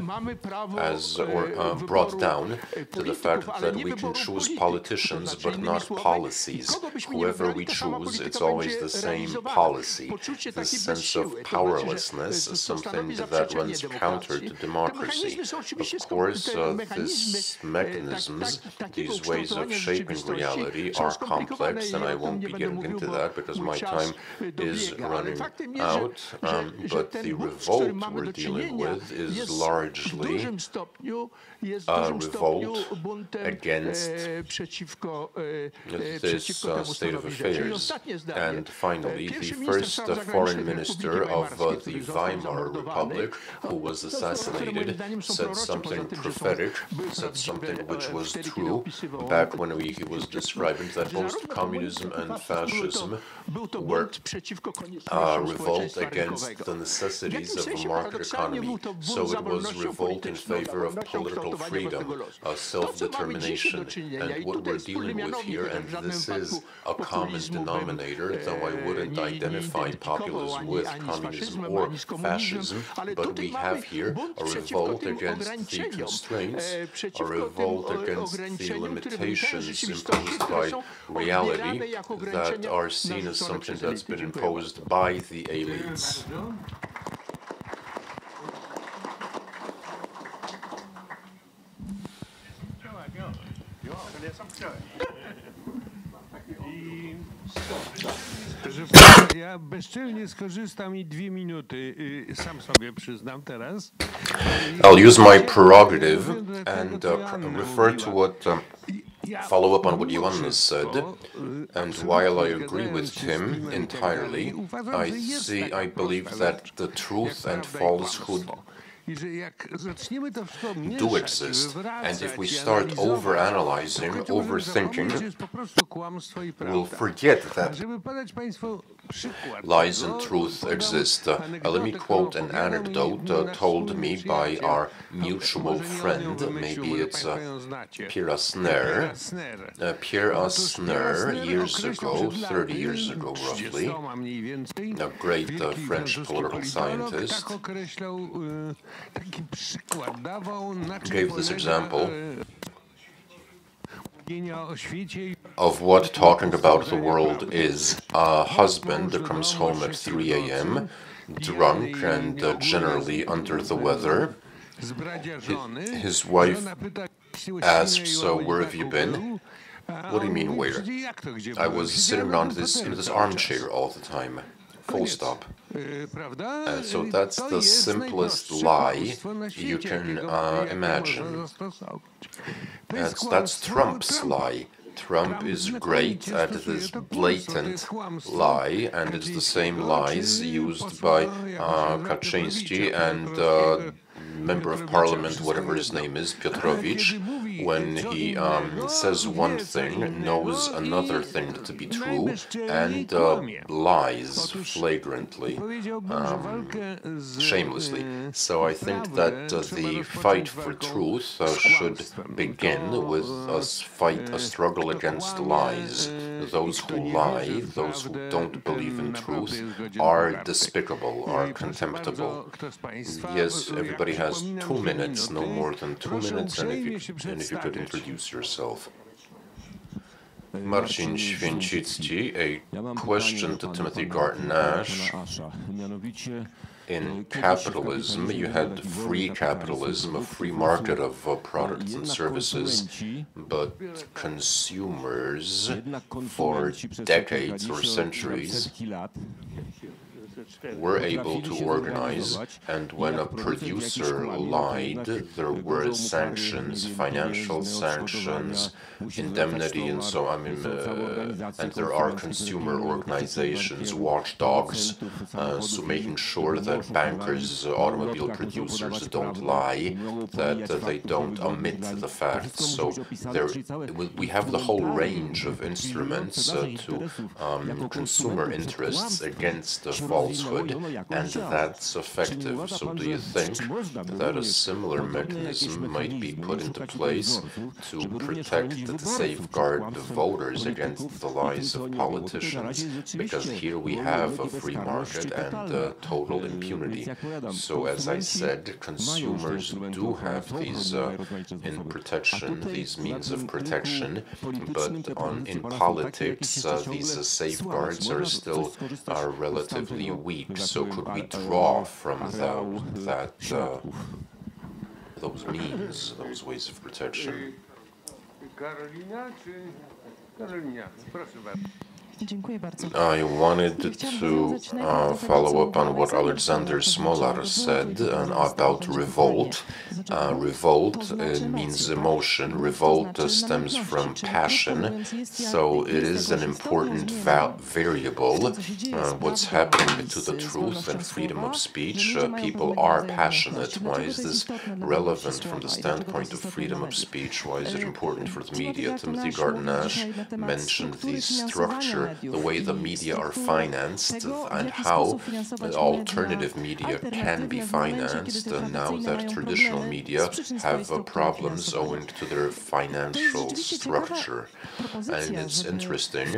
as, or brought down to the fact that we can choose politicians but not policies. Whoever we choose, it's always the same policy. This sense of powerlessness is something that runs counter to democracy. Of course, these mechanisms, these ways of shaping reality are complex, and I won't be getting into that because my time is running out, but the revolt we're dealing with is largely a revolt against this state of affairs. And finally, the first foreign minister of the Weimar Republic, who was assassinated, said something prophetic, said something which was true back when he was describing that both communism and fascism were a revolt against the necessities of a market economy. So it was revolt in favor of political freedom, self-determination. And what we're dealing with here, and this is a common denominator, though I wouldn't identify populism with communism or fascism, but we have here a revolt against the constraints, a revolt against the limitations imposed by reality that are seen as something that's been imposed by the elites. Ja bezczelnie skorzystam i 2 minuty sam sobie przyznam teraz. I'll use my prerogative and refer to what follow up on what Joanna said. And while I agree with Tim entirely, I believe that the truth and falsehood do exist, and if we start overanalyzing, overthinking, we'll forget that lies and truth exist. Let me quote an anecdote told me by our mutual friend, maybe it's Pierre Asner. Pierre Asner, years ago, 30 years ago roughly, a great French political scientist, gave this example of what talking about the world is. A husband comes home at 3 a.m., drunk and generally under the weather. His wife asks, "Where have you been?" "What do you mean, where?" "I was sitting in this armchair all the time. Full stop." So that's the simplest lie you can imagine. That's Trump's lie. Trump is great at this blatant lie, and it's the same lies used by Kaczynski and Member of Parliament, whatever his name is, Piotrowicz, when he says one thing, knows another thing to be true, and lies flagrantly, shamelessly. So I think that the fight for truth should begin with a struggle against lies. Those who lie, those who don't believe in truth, are despicable, are contemptible. Yes, everybody has 2 minutes, no more than 2 minutes, and if you could introduce yourself. Marcin Święcicki, a question to Timothy Garton Ash. In capitalism, you had free capitalism, a free market of products and services, but consumers, for decades or centuries, were able to organize, and when a producer lied, there were sanctions, financial sanctions, indemnity, and so on. And there are consumer organizations, watchdogs, so making sure that bankers, automobile producers don't lie, that they don't omit the facts. So we have the whole range of instruments to consumer interests against falsehood, and that's effective. So do you think that a similar mechanism might be put into place to protect, to safeguard the voters against the lies of politicians? Because here we have a free market and total impunity. So as I said, consumers do have these these means of protection, but in politics, these safeguards are still relatively weak. So could we draw from those means, those ways of protection? I wanted to follow up on what Alexander Smolar said about revolt. Revolt means emotion. Revolt stems from passion. So it is an important variable. What's happening to the truth and freedom of speech? People are passionate. Why is this relevant from the standpoint of freedom of speech? Why is it important for the media? Timothy Garton Ash mentioned the structure, the way the media are financed, and how alternative media can be financed now that traditional media have problems owing to their financial structure. And it's interesting,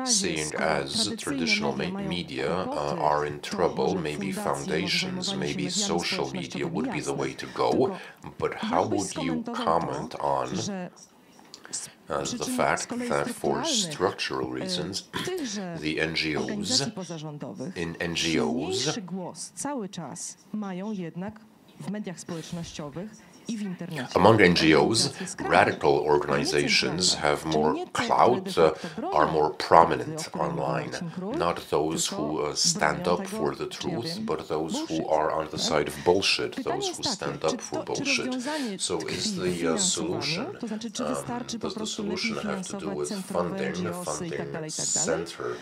seeing as traditional media are in trouble, maybe foundations, maybe social media would be the way to go, but how would you comment on the fact that for structural reasons, the NGOs Among NGOs, radical organizations have more clout, are more prominent online. Not those who stand up for the truth, but those who are on the side of bullshit, those who stand up for bullshit. So is the solution, does the solution have to do with funding center,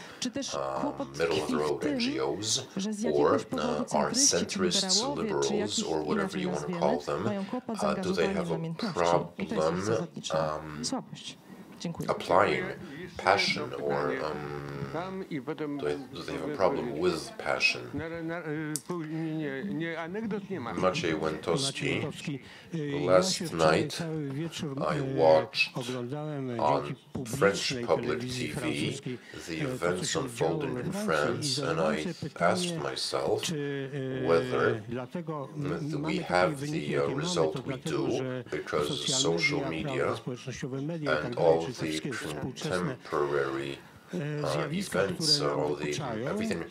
middle-of-the-road NGOs, or are centrists, liberals, or whatever you want to call them, do they have a problem applying passion, or do they have a problem with passion? Maciej Łętowski, last night I watched on French public TV the events unfolding in France, and I asked myself whether we have the result we do because social media and all the contemporary events, all the everything,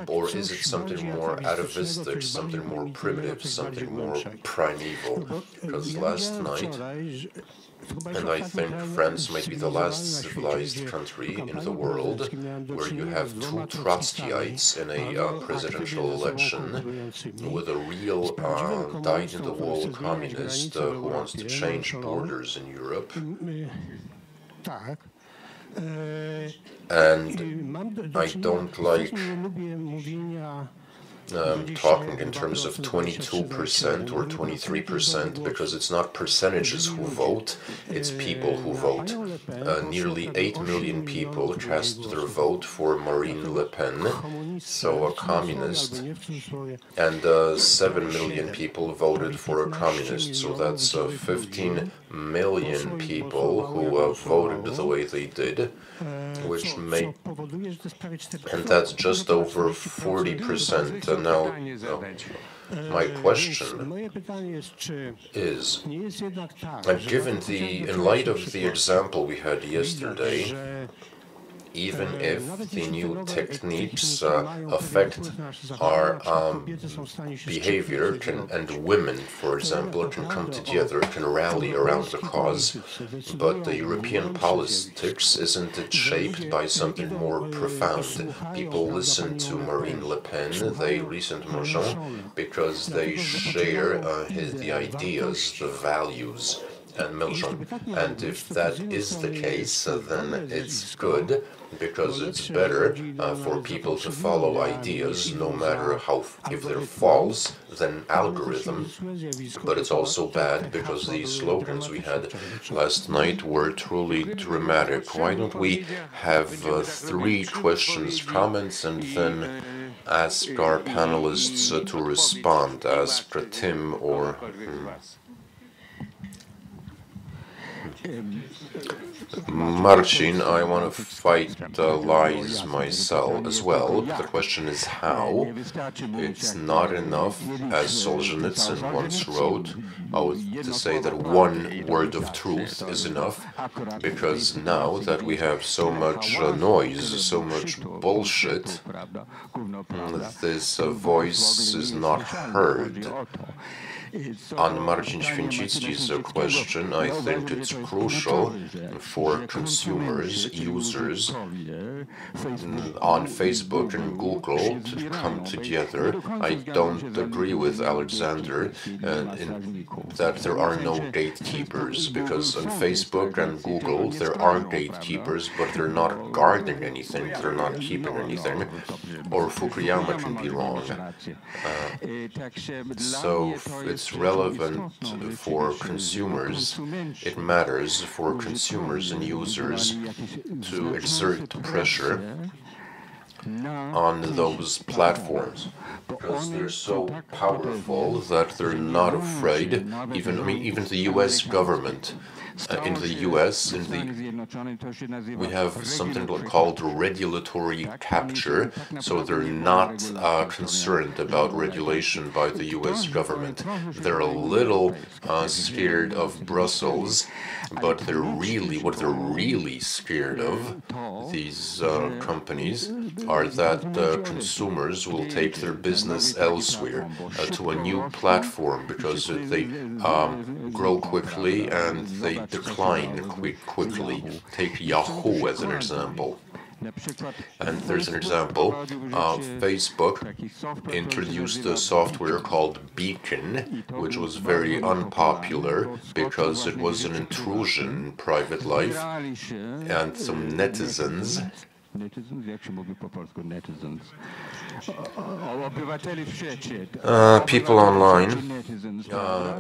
or is it something more atavistic, something more primitive, something more primeval? Because last night, and I think France might be the last civilized country in the world where you have two Trotskyites in a presidential election with a real dyed-in-the-wool communist who wants to change borders in Europe. And I don't like talking in terms of 22% or 23% because it's not percentages who vote, it's people who vote. Nearly 8 million people cast their vote for Marine Le Pen, so a communist, and 7 million people voted for a communist, so that's 15 million people who voted the way they did, which made, and that's just over 40%. Now, my question is, given in light of the example we had yesterday, even if the new techniques affect our behavior, and women, for example, can come together, can rally around the cause, but the European politics, isn't it shaped by something more profound? People listen to Marine Le Pen, they listen to Mélenchon, because they share the ideas, the values, and Mélenchon. And if that is the case, then it's good, because it's better for people to follow ideas, no matter if they're false, than algorithm. But it's also bad because these slogans we had last night were truly dramatic. Why don't we have 3 questions, comments, and then ask our panelists to respond, ask Tim or... Marcin, I want to fight lies myself as well. The question is how. It's not enough, as Solzhenitsyn once wrote, to say that one word of truth is enough, because now that we have so much noise, so much bullshit, this voice is not heard. On Marcin Święcicki's question, I think it's crucial for consumers, users on Facebook and Google to come together. I don't agree with Alexander in that there are no gatekeepers, because on Facebook and Google there are gatekeepers, but they're not guarding anything, they're not keeping anything, or Fukuyama can be wrong. So it's relevant for consumers, it matters for consumers and users to exert pressure on those platforms, because they're so powerful that they're not afraid. Even the US government In the US, we have something called regulatory capture, so they're not concerned about regulation by the US government. They're a little scared of Brussels, but what they're really scared of, these companies, are that consumers will take their business elsewhere to a new platform because they grow quickly and they decline quickly. Take Yahoo as an example. And there's an example. Facebook introduced a software called Beacon, which was very unpopular because it was an intrusion in private life, and some netizens people online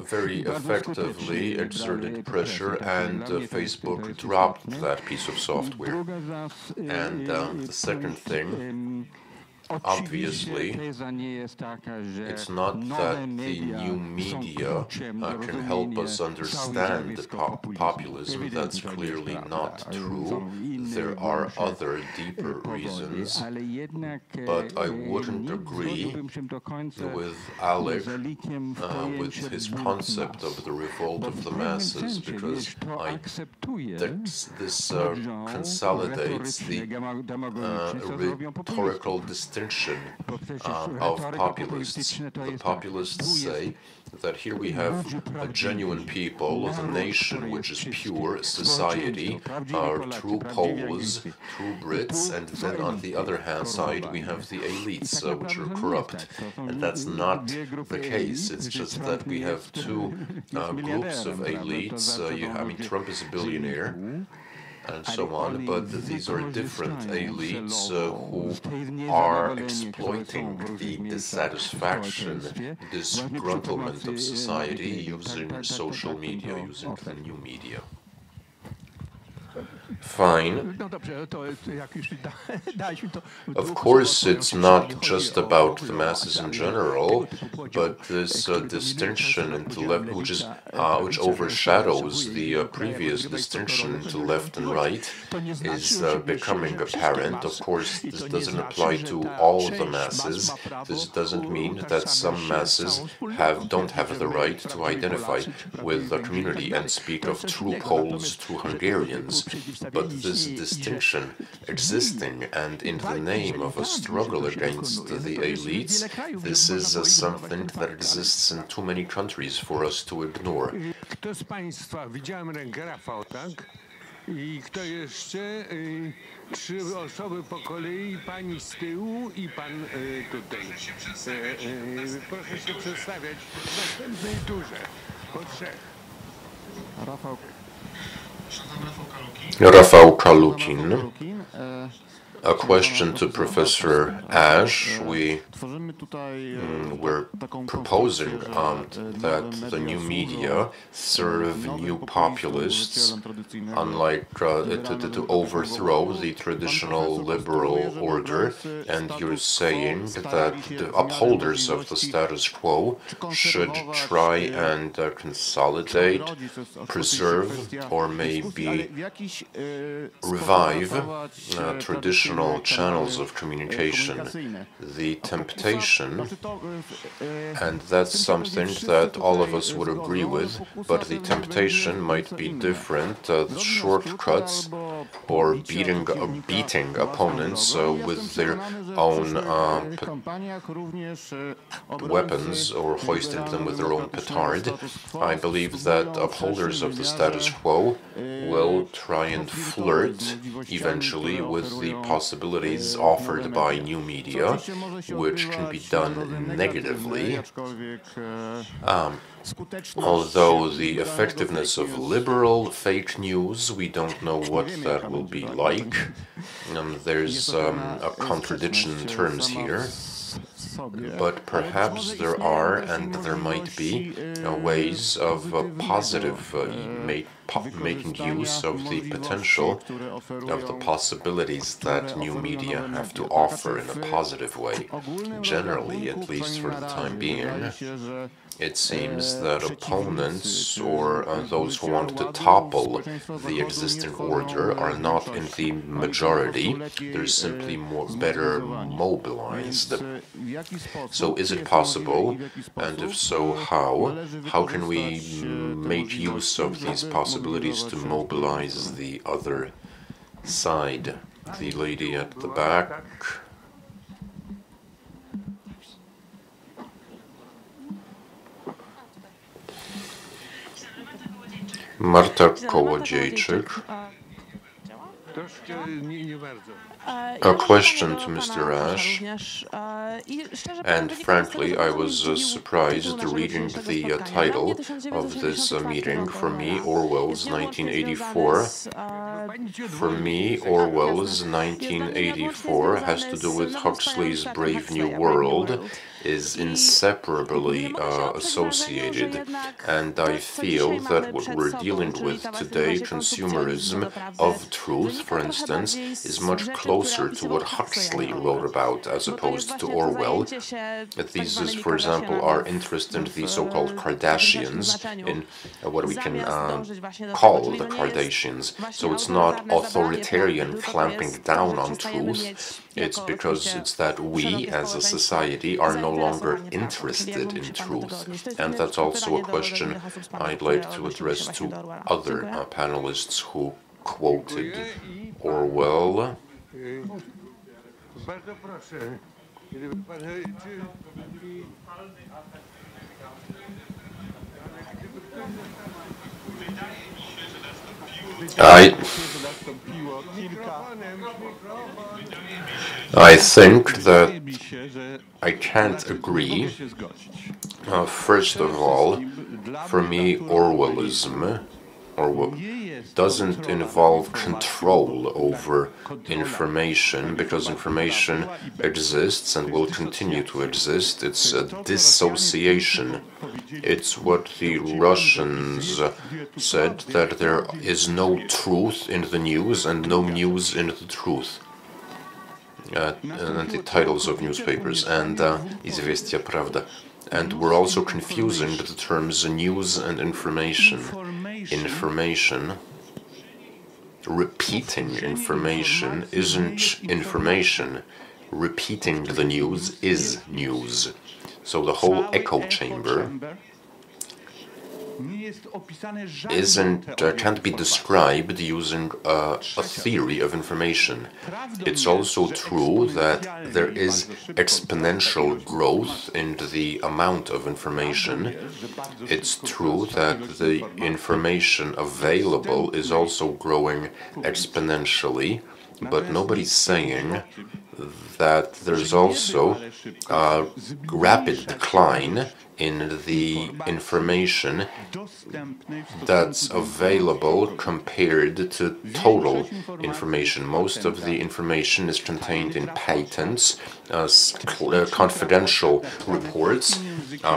very effectively exerted pressure, and Facebook dropped that piece of software. And the second thing, obviously, it's not that the new media can help us understand populism. That's clearly not true. There are other deeper reasons, but I wouldn't agree with Alec with his concept of the revolt of the masses, because this consolidates the rhetorical distinction of populists. The populists say that here we have a genuine people, the nation which is pure, society, true Poles, true Brits, and then on the other hand side we have the elites, which are corrupt. And that's not the case. It's just that we have two groups of elites. I mean, Trump is a billionaire, and so on, but these are different elites who are exploiting the dissatisfaction, disgruntlement of society using social media, using the new media. Fine. Of course, it's not just about the masses in general, but this distinction into left, which overshadows the previous distinction into left and right, is becoming apparent. Of course, this doesn't apply to all the masses. This doesn't mean that some masses don't have the right to identify with the community and speak of true Poles, true Hungarians. But this distinction existing, and in the name of a struggle against the elites, this is something that exists in too many countries for us to ignore. Kto z Państwa, widziałem rękę, Rafał, tak? I kto jeszcze? Trzy osoby po kolei, pani z tyłu i pan tutaj. Proszę się przedstawiać w następnej turze. Po trzech. Rafał Kalukin. A question to Professor Ash. We're proposing that the new media serve new populists, unlike to overthrow the traditional liberal order, and you're saying that the upholders of the status quo should try and consolidate, preserve, or maybe revive traditional channels of communication. The temptation, and that's something that all of us would agree with, but the temptation might be different. Shortcuts or beating opponents with their own weapons or hoisting them with their own petard. I believe that upholders of the status quo will try and flirt eventually with the possibilities offered by new media, which can be done negatively. Although the effectiveness of liberal fake news, we don't know what that will be like. There's a contradiction in terms here. But perhaps there are, and there might be, ways of making use of the potential, of the possibilities that new media have to offer in a positive way. Generally, at least for the time being, it seems that opponents or those who want to topple the existing order are not in the majority. They're simply better mobilized. So is it possible, and if so, how? How can we make use of these possibilities to mobilize the other side? The lady at the back. Marta Kołodziejczyk. A question to Mr. Ash, and frankly I was surprised reading the title of this meeting. For me, Orwell's 1984. For me, Orwell's 1984 has to do with Huxley's Brave New World, is inseparably associated, and I feel that what we're dealing with today, consumerism of truth, for instance, is much closer to what Huxley wrote about as opposed to Orwell. These is, for example, our interest in the so-called Kardashians, in what we can call the Kardashians. So it's not authoritarian clamping down on truth, it's because it's that we as a society are no longer interested in truth. And that's also a question I'd like to address to other panelists who quoted Orwell. I think that I can't agree. First of all, for me, Orwellism doesn't involve control over information, because information exists and will continue to exist. It's a dissociation. It's what the Russians said, that there is no truth in the news and no news in the truth. And the titles of newspapers, and Izvestia Pravda. And we're also confusing the terms news and information. Information, repeating information isn't information. Repeating the news is news. So the whole echo chamber can't be described using a theory of information. It's also true that there is exponential growth in the amount of information. It's true that the information available is also growing exponentially, but nobody's saying that there's also a rapid decline in the information that's available compared to total information. Most of the information is contained in patents, confidential reports,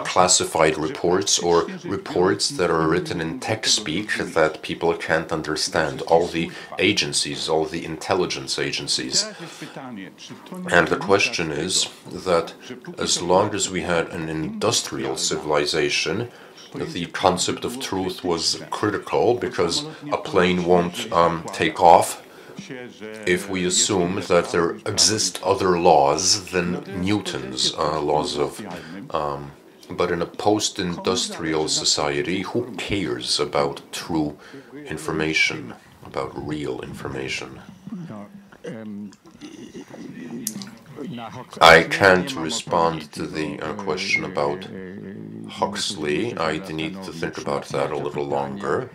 classified reports, or reports that are written in tech speak that people can't understand. All the agencies, all the intelligence agencies. And the question is that as long as we had an industrial civilization, the concept of truth was critical, because a plane won't take off if we assume that there exist other laws than Newton's laws of... But in a post-industrial society, who cares about true information, about real information? I can't respond to the question about Huxley. I'd need to think about that a little longer.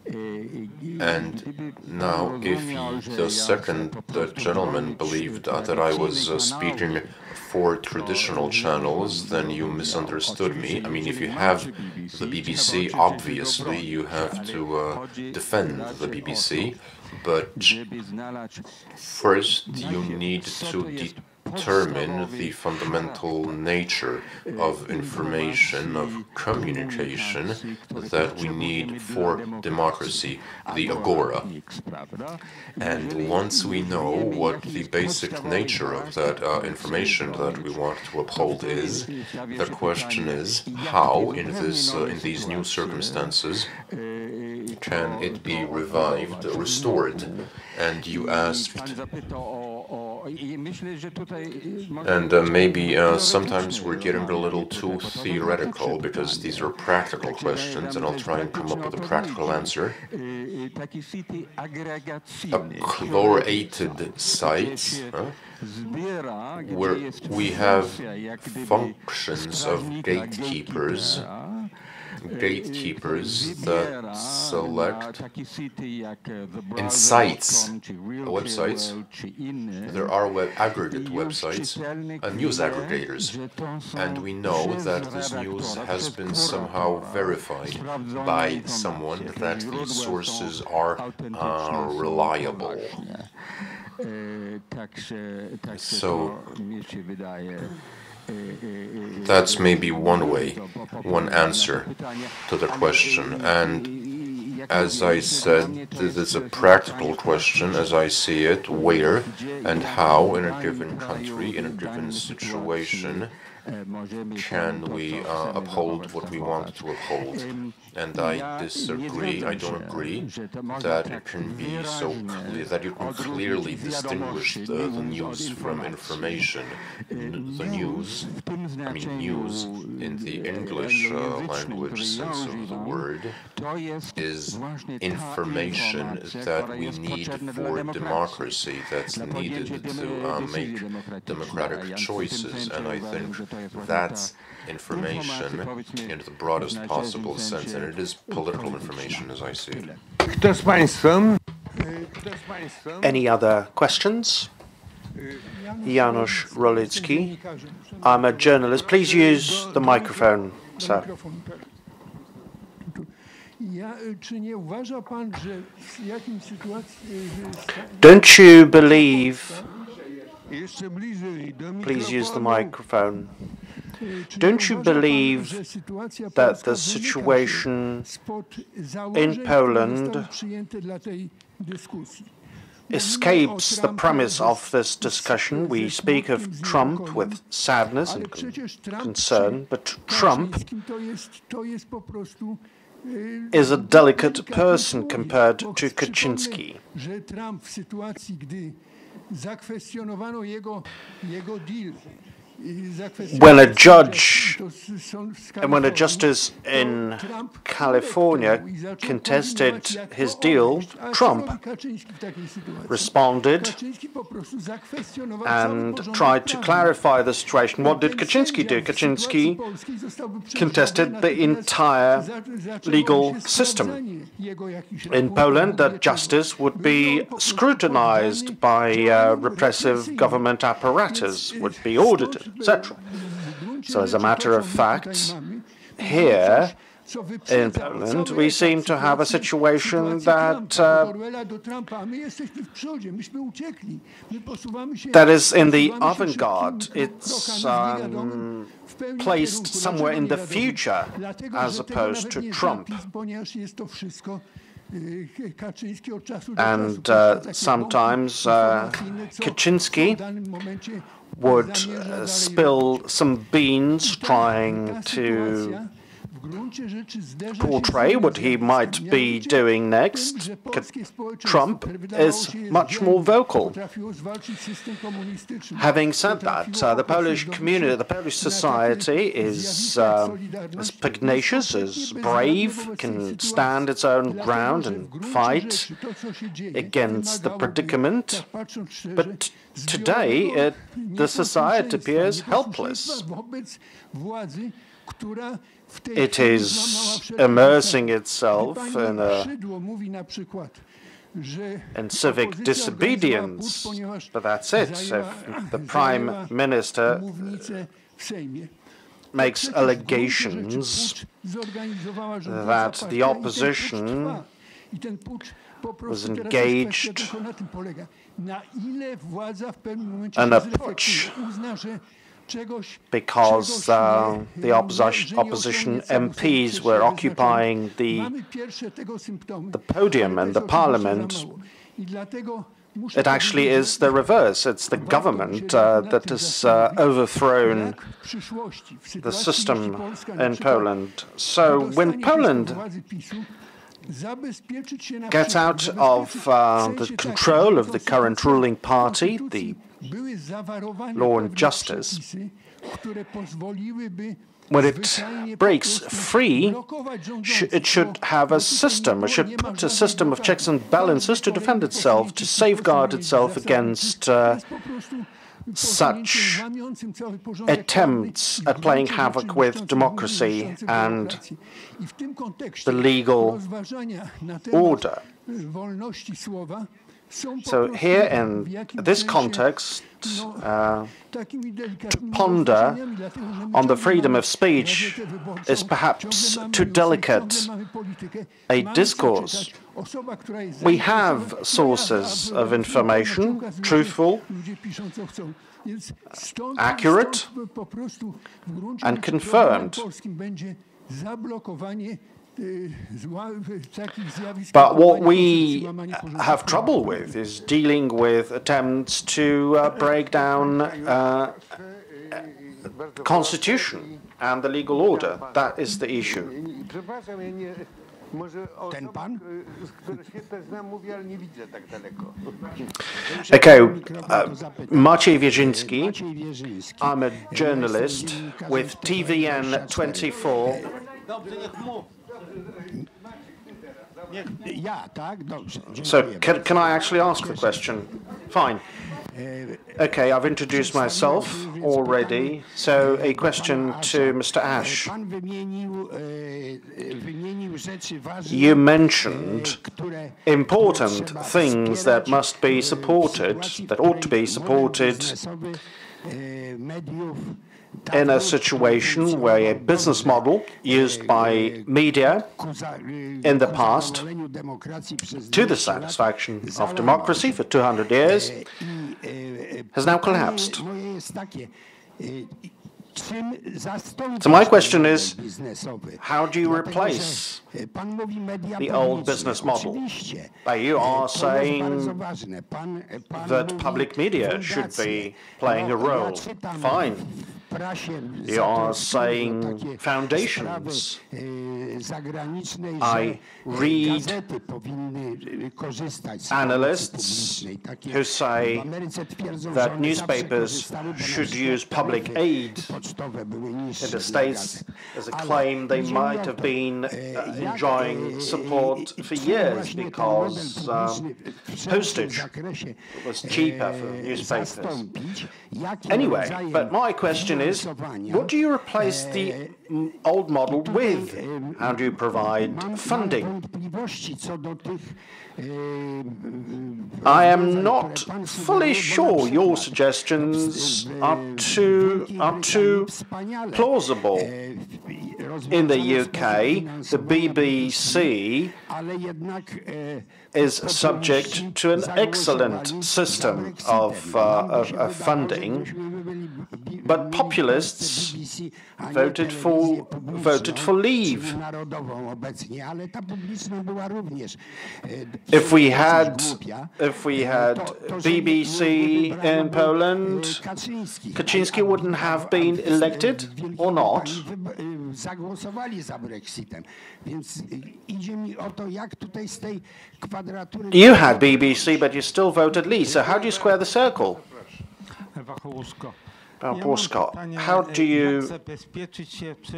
And now, if the second gentleman believed that I was speaking for traditional channels, then you misunderstood me. I mean, if you have the BBC, obviously you have to defend the BBC, but first you need to determine the fundamental nature of information, of communication that we need for democracy, the agora. And once we know what the basic nature of that information that we want to uphold is, the question is how, in these new circumstances, can it be revived, restored? And you asked, and maybe sometimes we're getting a little too theoretical because these are practical questions, and I'll try and come up with a practical answer. Chlorated sites, where we have functions of gatekeepers that select in sites, websites. There are aggregate websites and news aggregators, and we know that this news has been somehow verified by someone that these sources are reliable. So that's maybe one way, one answer to the question. And as I said, this is a practical question as I see it, where and how in a given country, in a given situation, can we uphold what we want to uphold? And I disagree, I don't agree that it can be so clear, that you can clearly distinguish the news from information. The news, I mean news in the English language sense of the word, is information that we need for democracy, that's needed to make democratic choices. And I think that's information in the broadest possible sense, and it is political information as I see it. Any other questions? Janusz Rolicki. I'm a journalist. Please use the microphone, sir. Don't you believe, please use the microphone, don't you believe that the situation in Poland escapes the premise of this discussion? We speak of Trump with sadness and concern, but Trump is a delicate person compared to Kaczynski. When a justice in California contested his deal, Trump responded and tried to clarify the situation. What did Kaczynski do? Kaczynski contested the entire legal system. In Poland, that justice would be scrutinized by repressive government apparatus, would be audited, etc. So as a matter of fact, here in Poland, we seem to have a situation that is in the avant-garde. It's placed somewhere in the future as opposed to Trump. And sometimes Kaczynski would spill some beans trying to portray what he might be doing next. Trump is much more vocal. Having said that, the Polish community, the Polish society is as pugnacious, as brave, can stand its own ground and fight against the predicament. But today, the society appears helpless. It is immersing itself in civic disobedience, but that's it. If the Prime Minister makes allegations that the opposition was engaged in a putsch because the opposition MPs were occupying the podium in the parliament. It actually is the reverse. It's the government that has overthrown the system in Poland. So when Poland gets out of the control of the current ruling party, the Law and Justice, when it breaks free, it should have a system, it should put a system of checks and balances to defend itself, to safeguard itself against such attempts at playing havoc with democracy and the legal order. So here in this context, to ponder on the freedom of speech is perhaps too delicate a discourse. We have sources of information, truthful, accurate, and confirmed. But what we have trouble with is dealing with attempts to break down the constitution and the legal order. That is the issue. Okay, Maciej Wierzyński. I'm a journalist with TVN24. So, can I actually ask the question? Fine. Okay, I've introduced myself already, so a question to Mr. Ash. You mentioned important things that must be supported, that ought to be supported in a situation where a business model used by media in the past to the satisfaction of democracy for 200 years has now collapsed. So my question is, how do you replace the old business model? You are saying that public media should be playing a role. Fine. You are saying foundations. I read analysts who say that newspapers should use public aid. In the States, as a claim, they might have been enjoying support for years because postage was cheaper for newspapers. Anyway, but my question is, what do you replace the old model with? How do you provide funding? I am not fully sure your suggestions are too plausible. In the UK, the BBC is subject to an excellent system of funding, but populists voted for leave. If we had BBC in Poland, Kaczynski wouldn't have been elected or not. You had BBC, but you still voted Lee. So how do you square the circle? How do you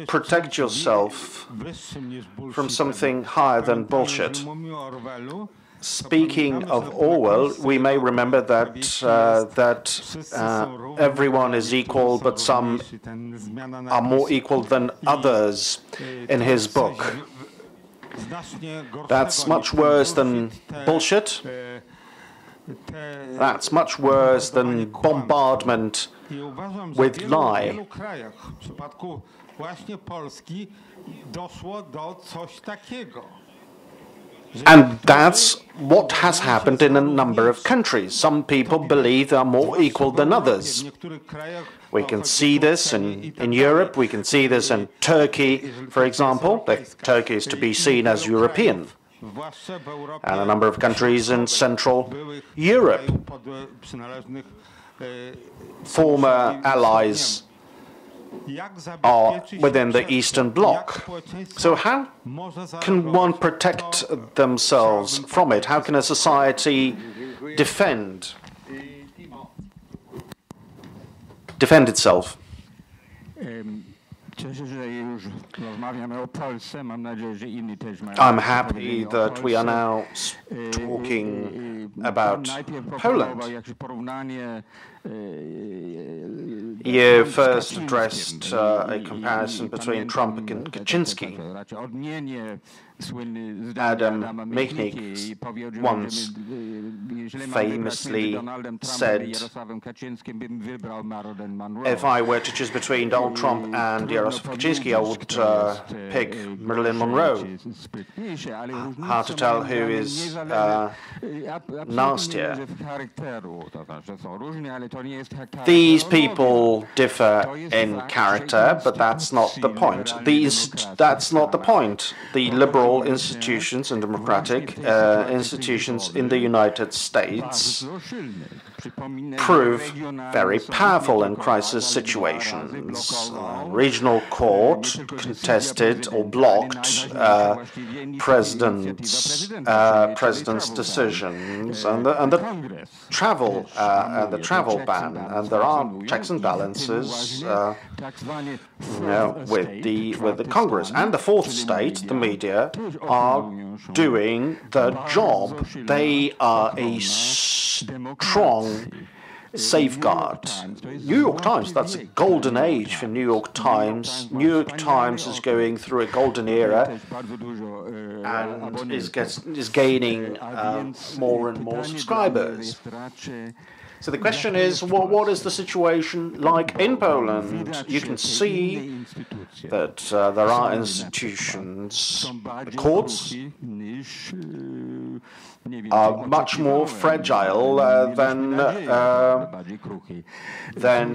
protect yourself from something higher than bullshit? Speaking of Orwell, we may remember that everyone is equal, but some are more equal than others in his book. That's much worse than bullshit. That's much worse than bombardment with lie. And that's what has happened in a number of countries. Some people believe they are more equal than others. We can see this in Europe, we can see this in Turkey, for example. Turkey is to be seen as European. And a number of countries in Central Europe, former allies, are within the Eastern Bloc. So how can one protect themselves from it? How can a society defend itself? I'm happy that we are now talking about Poland. You first addressed a comparison between Trump and Kaczynski. Adam Michnik once famously said, if I were to choose between Donald Trump and Jarosław Kaczynski, I would pick Marilyn Monroe. Hard to tell who is nastier. These people differ in character, but that's not the point. That's not the point. The liberal institutions and democratic institutions in the United States prove very powerful in crisis situations. Regional court contested or blocked president's decisions, and the travel ban, and there are checks and balances with the Congress and the fourth state. The media are doing the job. They are a strong safeguard. New York Times, that's a golden age for New York Times. New York Times is going through a golden era and is gaining more and more subscribers. So the question is, what is the situation like in Poland? You can see that there are institutions, the courts are much more fragile than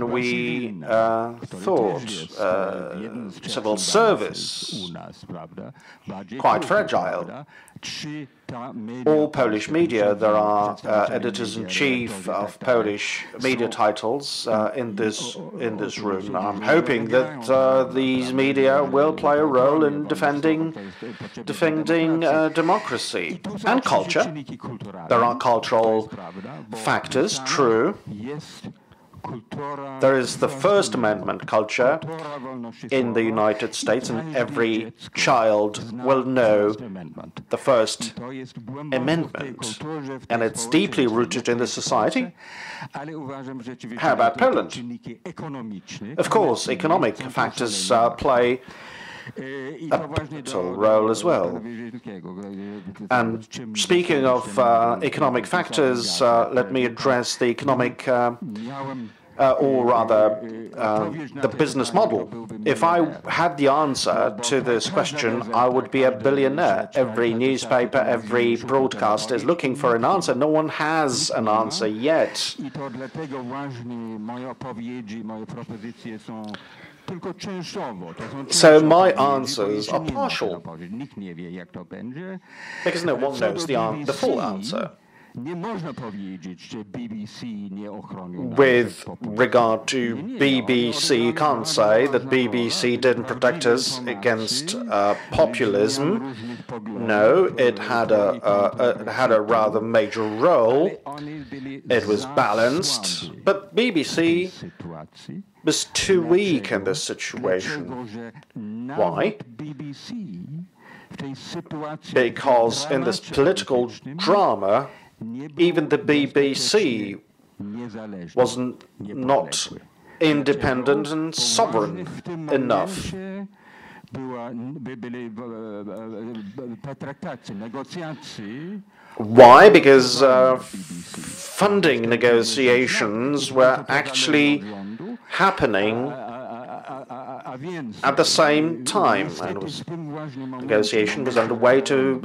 we thought. Civil service, quite fragile. All Polish media, there are editors-in-chief of Polish media titles in this room. I'm hoping that these media will play a role in defending democracy and culture. There are cultural factors, true. There is the First Amendment culture in the United States, and every child will know the First Amendment, and it's deeply rooted in the society. How about Poland? Of course, economic factors play a pivotal role as well. And speaking of economic factors, let me address the economic, or rather the business model. If I had the answer to this question, I would be a billionaire. Every newspaper, every broadcaster is looking for an answer. No one has an answer yet. So my answers are partial, because no one knows the full answer. With regard to BBC, you can't say that BBC didn't protect us against populism. No, it had a rather major role. It was balanced, but BBC was too weak in this situation. Why? Because in this political drama, even the BBC was not independent and sovereign enough. Why? Because funding negotiations were actually happening at the same time, and negotiation was underway to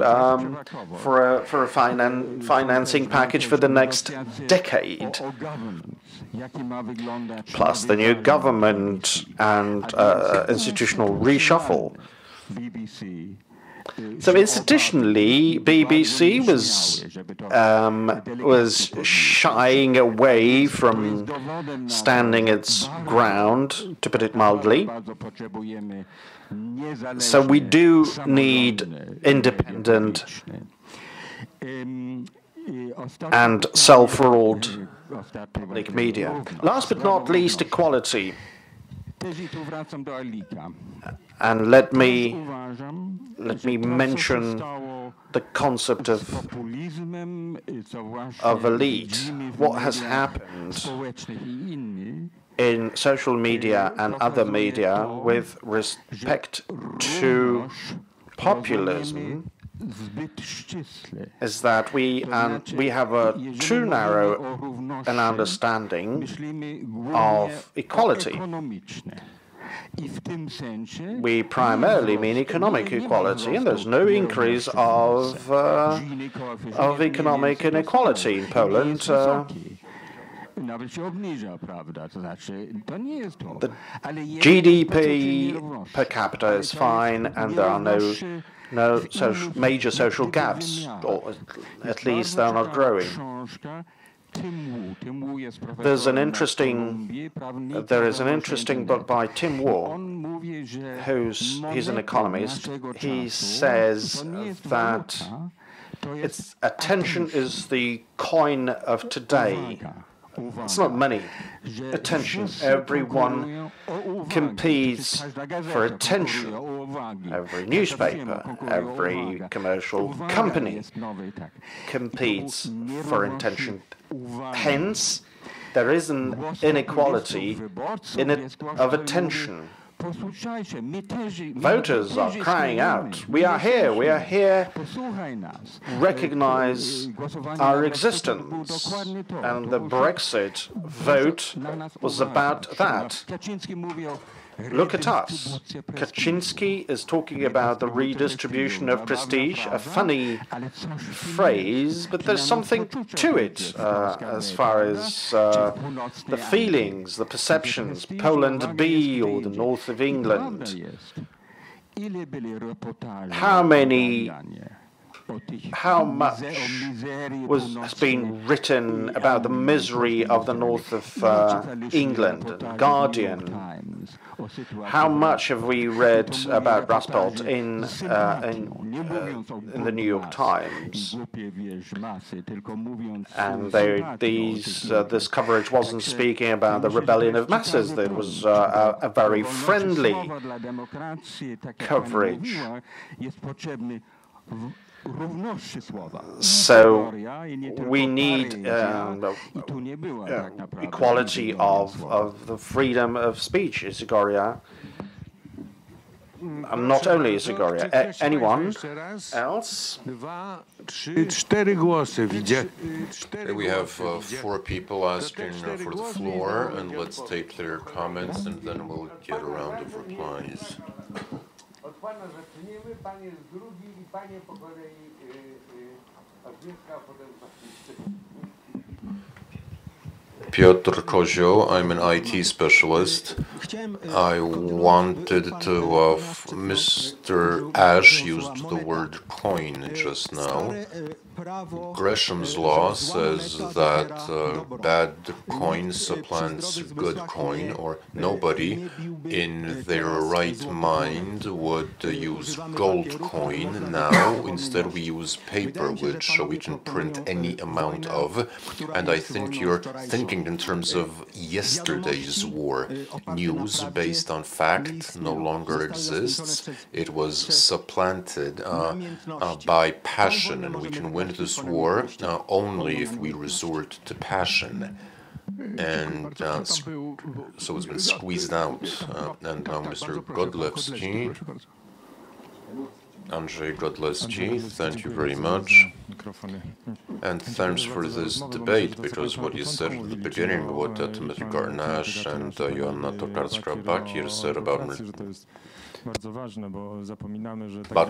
for a financing package for the next decade, plus the new government and institutional reshuffle. So institutionally, BBC was shying away from standing its ground, to put it mildly. So we do need independent and self-ruled public media. Last but not least, equality. And let me mention the concept of elite. What has happened in social media and other media with respect to populism is that we have a too narrow an understanding of equality. We primarily mean economic equality, and there's no increase of economic inequality in Poland. The GDP per capita is fine, and there are no major social gaps, or at least they're not growing. There is an interesting book by Tim Wu, he's an economist. He says that attention is the coin of today. It's not money. Attention. Everyone competes for attention. Every newspaper, every commercial company competes for attention. Hence, there is an inequality of attention. Voters are crying out, we are here, recognize our existence. And the Brexit vote was about that. Look at us. Kaczynski is talking about the redistribution of prestige, a funny phrase, but there's something to it as far as the feelings, the perceptions, Poland B or the north of England. How much has been written about the misery of the north of England, and Guardian? How much have we read about Rust Belt in the New York Times? And this coverage wasn't speaking about the rebellion of masses. There was a very friendly coverage. So we need equality of the freedom of speech, Izygoria. Not only Izygoria. Anyone else? We have 4 people asking for the floor, and let's take their comments, and then we'll get a round of replies. Piotr Kozio, I'm an IT specialist. I wanted to, Mr. Ash used the word coin just now. Gresham's law says that bad coin supplants good coin, or nobody in their right mind would use gold coin now. Instead we use paper, which we can print any amount of. And I think you're thinking in terms of yesterday's war. News based on fact no longer exists. It was supplanted by passion, and we can win this war only if we resort to passion. And so it's been squeezed out. And now Mr. Godlewski. Andrzej, God bless you. Thank you very much. And thanks for this debate, because what you said at the beginning, what Timothy Garton Ash and Joanna Tokarska-Batory said about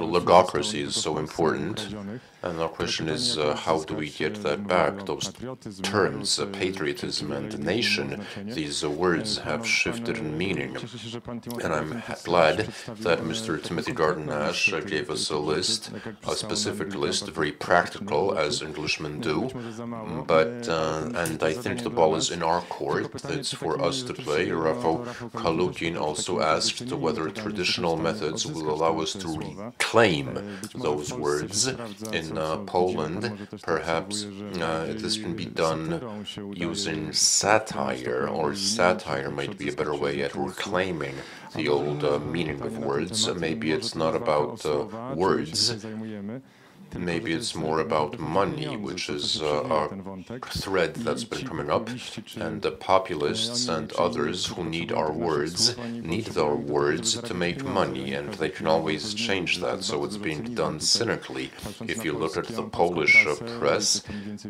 oligarchy is so important, and our question is how do we get that back? Those terms, patriotism and nation, these words have shifted in meaning, and I'm glad that Mr. Timothy Garton Ash gave us a list, a specific list, very practical, as Englishmen do, but and I think the ball is in our court. It's for us to play. Rafał Kalukin also asked whether traditional methods will allow us to reclaim those words in Poland. Perhaps this can be done using satire, or satire might be a better way at reclaiming the old meaning of words. Maybe it's not about words. Maybe it's more about money, which is a thread that's been coming up, and the populists and others who need our words to make money, and they can always change that, so it's being done cynically. If you look at the Polish press,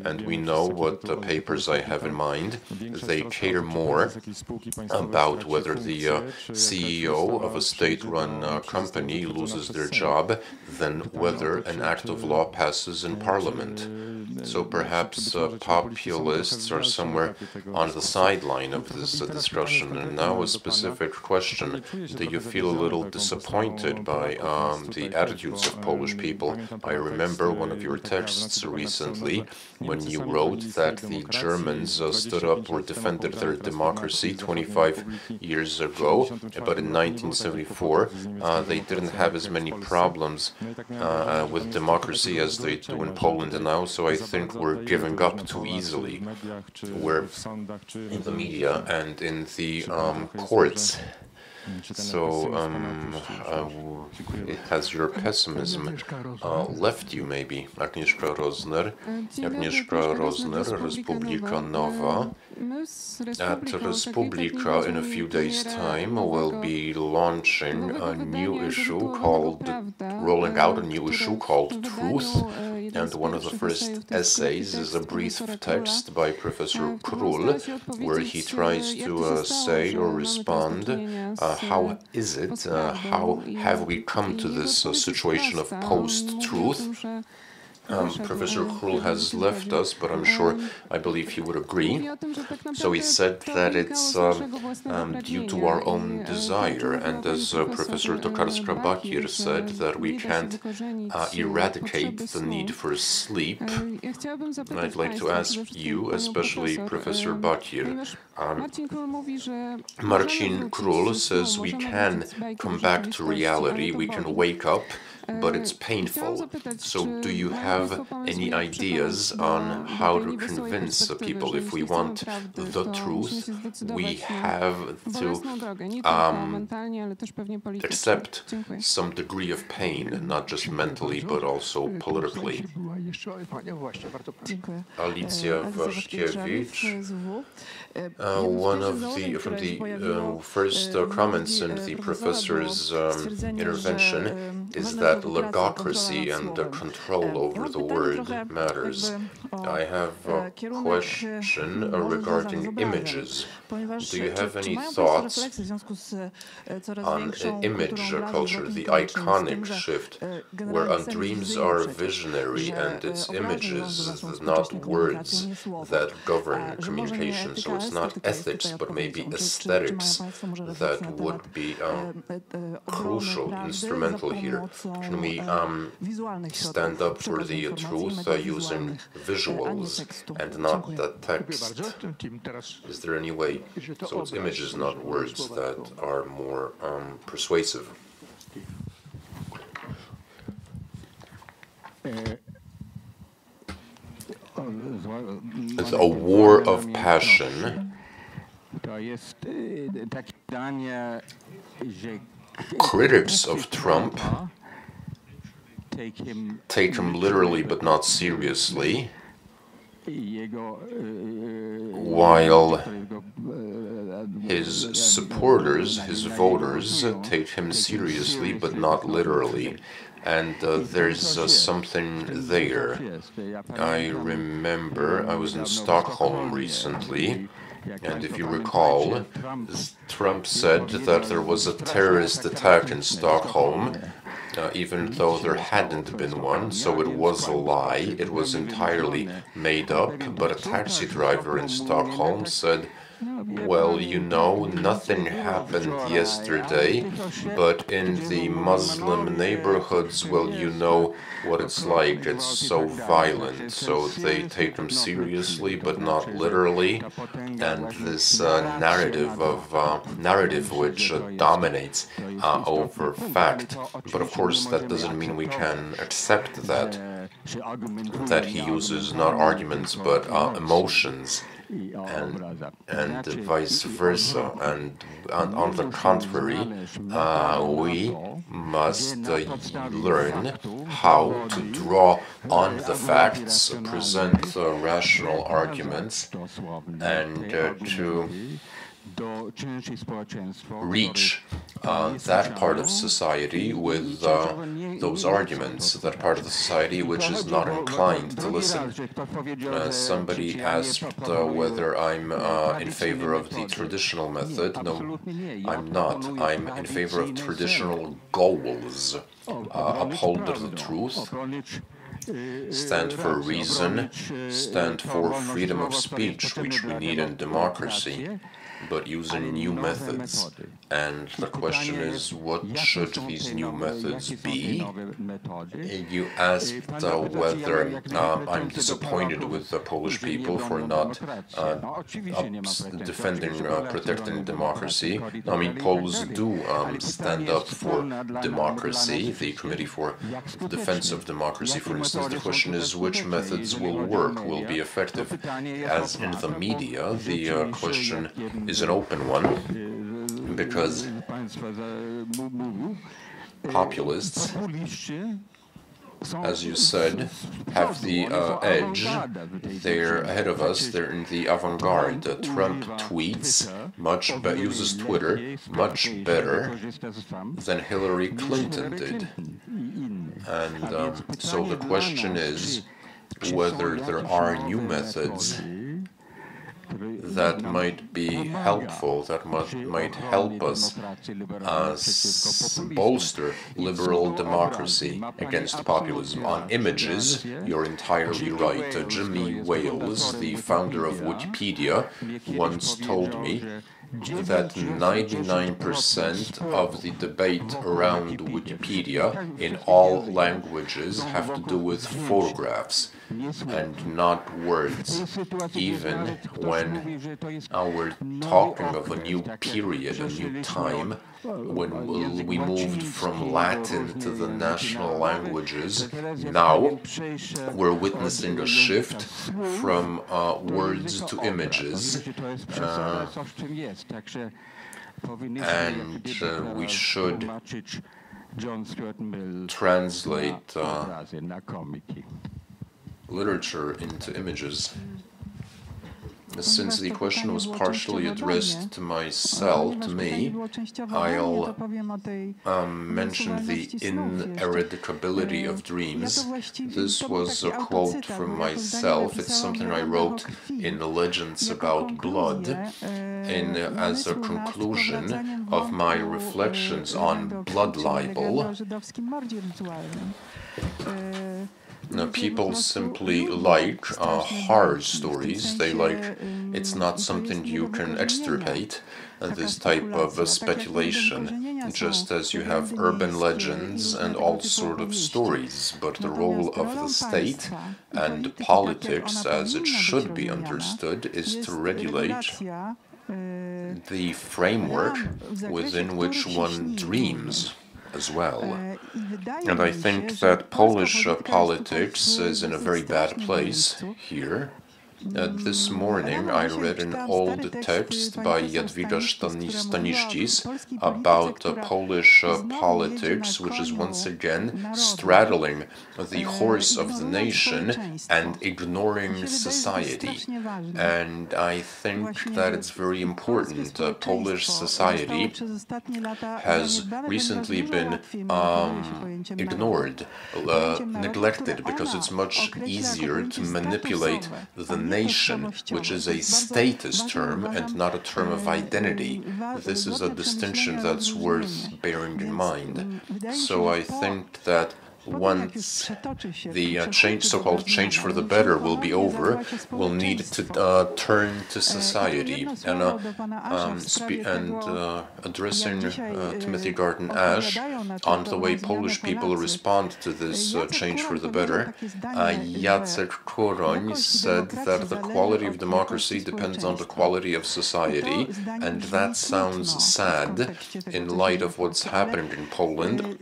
and we know what the papers I have in mind, they care more about whether the CEO of a state-run company loses their job than whether an act of law passes in Parliament. So perhaps populists are somewhere on the sideline of this discussion. And now a specific question. Do you feel a little disappointed by the attitudes of Polish people? I remember one of your texts recently when you wrote that the Germans stood up or defended their democracy 25 years ago, but in 1974 they didn't have as many problems with democracy as they do in Poland now, so I think we're giving up too easily. We're in the media and in the courts. So, has your pessimism left you, maybe? Agnieszka Rozner, Republika Nowa. At Republika, in a few days' time, will be launching a new issue called, rolling out a new issue called Truth, and one of the first essays is a brief text by Professor Król, where he tries to say or respond, how is it, how have we come to this situation of post-truth? Professor Król has left us, but I believe he would agree. So he said that it's due to our own desire, and as Professor Tokarska-Batory said, that we can't eradicate the need for sleep. I'd like to ask you, especially Professor Batory, Marcin Król says we can come back to reality, we can wake up, but it's painful. So do you have any ideas on how to convince the people? If we want the truth, we have to accept some degree of pain, not just mentally, but also politically. Alicja Waszkiewicz, one of the, from the first comments in the professor's intervention is that logocracy and control over the word matters. I have a question regarding images. Do you have any thoughts on image culture, the iconic shift, where dreams are visionary and it's images, not words, that govern communication? So it's not ethics, but maybe aesthetics that would be crucial, instrumental here. Can we stand up for the truth using visuals and not the text? Is there any way? So it's images, not words, that are more persuasive. It's a war of passion. Critics of Trump take him literally but not seriously, while his supporters, his voters, take him seriously but not literally. and there's something there. I remember I was in Stockholm recently, and if you recall, Trump said that there was a terrorist attack in Stockholm, even though there hadn't been one, so it was a lie. It was entirely made up, but a taxi driver in Stockholm said, well, you know, nothing happened yesterday, but in the Muslim neighborhoods, well, you know what it's like. It's so violent, so they take them seriously, but not literally. And this narrative which dominates over fact. But of course, that doesn't mean we can accept that he uses not arguments but emotions. And vice versa. And on the contrary, we must learn how to draw on the facts, present rational arguments, and to reach that part of society with those arguments, that part of the society which is not inclined to listen. Somebody asked whether I'm in favor of the traditional method. No, I'm not. I'm in favor of traditional goals. Uphold the truth, stand for reason, stand for freedom of speech, which we need in democracy, but using new methods. And the question is, what should these new methods be? You asked whether I'm disappointed with the Polish people for not defending, protecting democracy. I mean, Poles do stand up for democracy, the Committee for Defense of Democracy, for instance. The question is, which methods will work, will be effective? As in the media, the question is an open one, because populists, as you said, have the edge. They're ahead of us. They're in the avant-garde. Trump tweets uses Twitter much better than Hillary Clinton did. And so the question is whether there are new methods that might be helpful, that might help us bolster liberal democracy against populism. On images, you're entirely right. Jimmy Wales, the founder of Wikipedia, once told me that 99% of the debate around Wikipedia in all languages have to do with photographs and not words, even when we're talking of a new period, a new time, when we moved from Latin to the national languages. Now we're witnessing a shift from words to images, and we should translate literature into images. Since the question was partially addressed to myself, to me, I'll mention the ineradicability of dreams. This was a quote from myself. It's something I wrote in Legends About Blood, as a conclusion of my reflections on blood libel. Now, people simply like horror stories. They like, it's not something you can extirpate, this type of speculation, just as you have urban legends and all sort of stories. But the role of the state and politics, as it should be understood, is to regulate the framework within which one dreams as well. And I think that Polish politics is in a very bad place here, This morning I read an old text by Jadwiga Stanisztis about Polish politics, which is once again straddling the horse of the nation and ignoring society. And I think that it's very important. Polish society has recently been ignored, neglected, because it's much easier to manipulate the nation, which is a status term and not a term of identity. This is a distinction that's worth bearing in mind. So I think that once the so-called change for the better will be over, we'll need to turn to society. And addressing Timothy Garton Ash on the way Polish people respond to this change for the better, Jacek Koroń said that the quality of democracy depends on the quality of society, and that sounds sad in light of what's happening in Poland,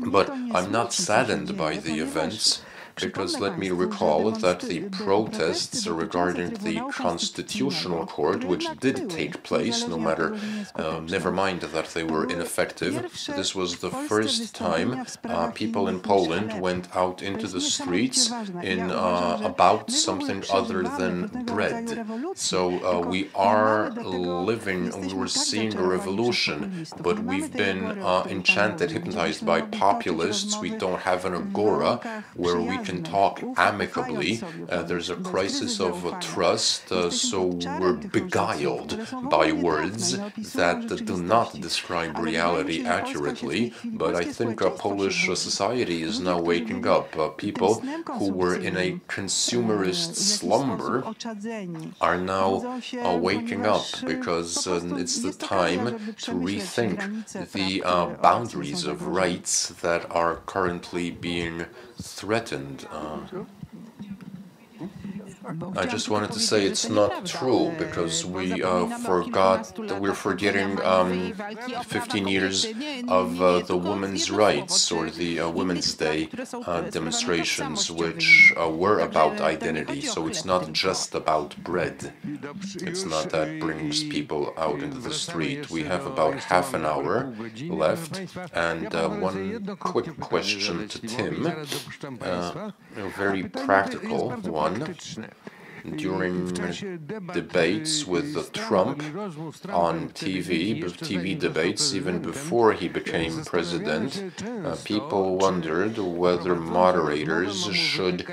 but I'm not saddened by the events, because let me recall that the protests regarding the Constitutional Court, which did take place, never mind that they were ineffective, this was the first time people in Poland went out into the streets about something other than bread. So we were seeing a revolution, but we've been enchanted, hypnotized by populists. We don't have an agora where we can talk amicably. There's a crisis of trust, so we're beguiled by words that do not describe reality accurately. But I think Polish society is now waking up. People who were in a consumerist slumber are now waking up, because it's the time to rethink the boundaries of rights that are currently being threatened. I just wanted to say it's not true, because we forgot that we're forgetting 15 years of the women's rights, or the Women's Day demonstrations, which were about identity. So it's not just about bread. It's not that brings people out into the street. We have about half an hour left, and one quick question to Tim, a very practical one. During debates with Trump on TV debates, even before he became president, people wondered whether moderators should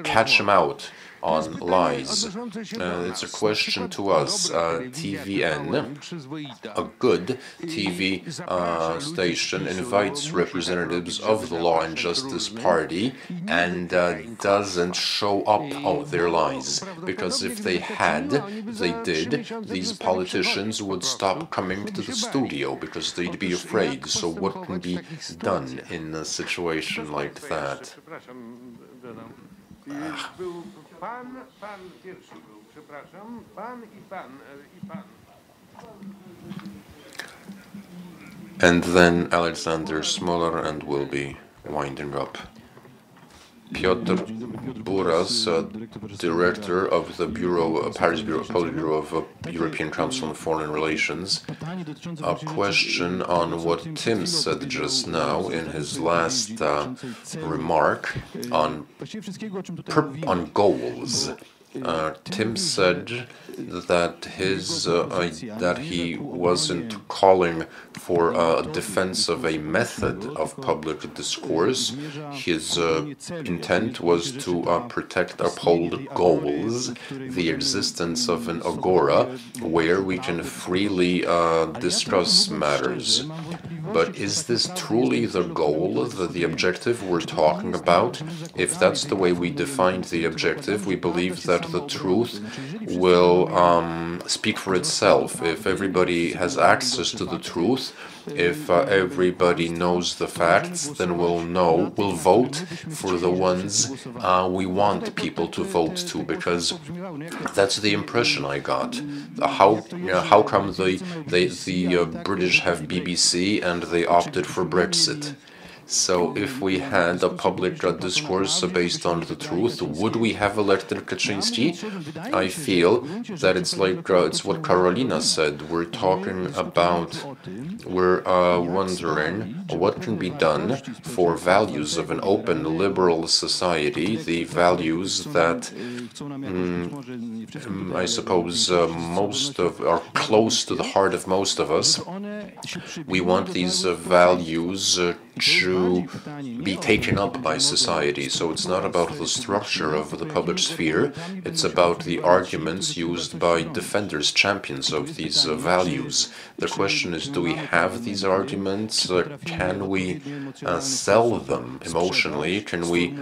catch him out on lies. It's a question to us. TVN, a good TV station, invites representatives of the Law and Justice Party and doesn't show up their lies. Because if they did, these politicians would stop coming to the studio because they'd be afraid. So what can be done in a situation like that? And then Alexander Smolar, and we'll be winding up. Piotr Buras, director of the Paris Politburo of European Council on Foreign Relations. A question on what Tim said just now in his last remark on goals. Tim said that he wasn't calling for a defense of a method of public discourse. His intent was to uphold goals, the existence of an agora where we can freely discuss matters. But is this truly the goal, the objective we're talking about? If that's the way we defined the objective, we believe that the truth will speak for itself. If everybody has access to the truth, if everybody knows the facts, then we'll vote for the ones we want people to vote to, because that's the impression I got. How come the British have BBC and they opted for Brexit? So if we had a public discourse based on the truth, would we have elected Kaczynski? I feel that it's like it's what Karolina said. We're wondering what can be done for values of an open, liberal society, the values that I suppose are close to the heart of most of us. We want these values to be taken up by society. So it's not about the structure of the public sphere, it's about the arguments used by defenders, champions of these values. The question is, do we have these arguments? Can we sell them emotionally? Can we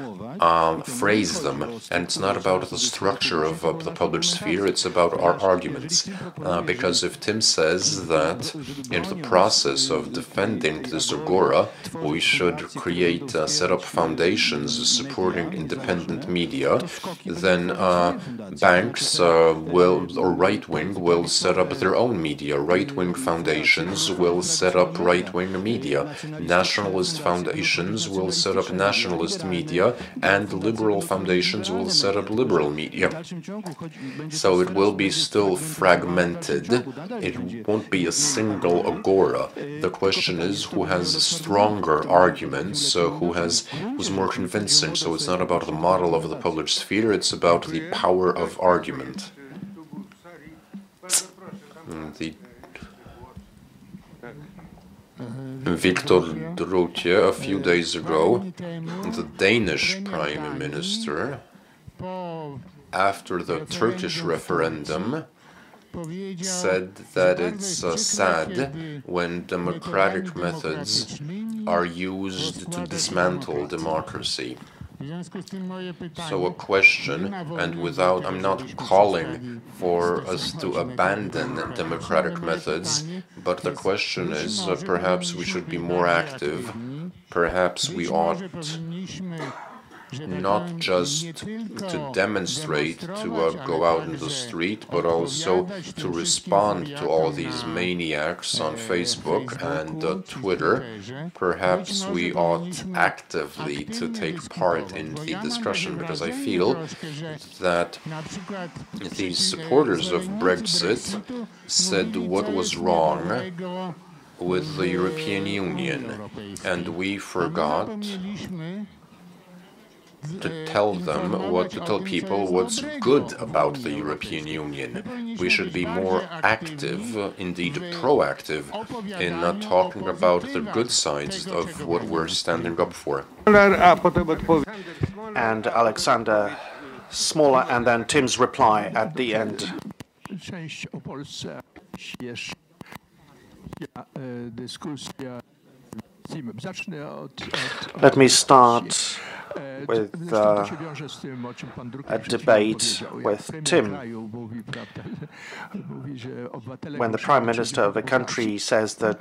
phrase them? And it's not about the structure of the public sphere, it's about our arguments. Because if Tim says that in the process of defending this agora, we should set up foundations supporting independent media, then banks or right-wing will set up their own media. Right-wing foundations will set up right-wing media. Nationalist foundations will set up nationalist media, and liberal foundations will set up liberal media. So it will be still fragmented. It won't be a single agora. The question is who has stronger arguments, who's more convincing. So it's not about the model of the public sphere, it's about the power of argument. Victor Drutje, a few days ago, the Danish Prime Minister, after the Turkish referendum, said that it's sad when democratic methods are used to dismantle democracy. So a question, and I'm not calling for us to abandon democratic methods, but the question is perhaps we should be more active. Perhaps we ought not just to demonstrate, to go out in the street, but also to respond to all these maniacs on Facebook and Twitter. Perhaps we ought actively to take part in the discussion, because I feel that these supporters of Brexit said what was wrong with the European Union, and we forgot to tell people what's good about the European Union. We should be more active, indeed proactive, in talking about the good sides of what we're standing up for. And Alexander Smaller, and then Tim's reply at the end. Let me start with a debate with Tim. When the Prime Minister of a country says that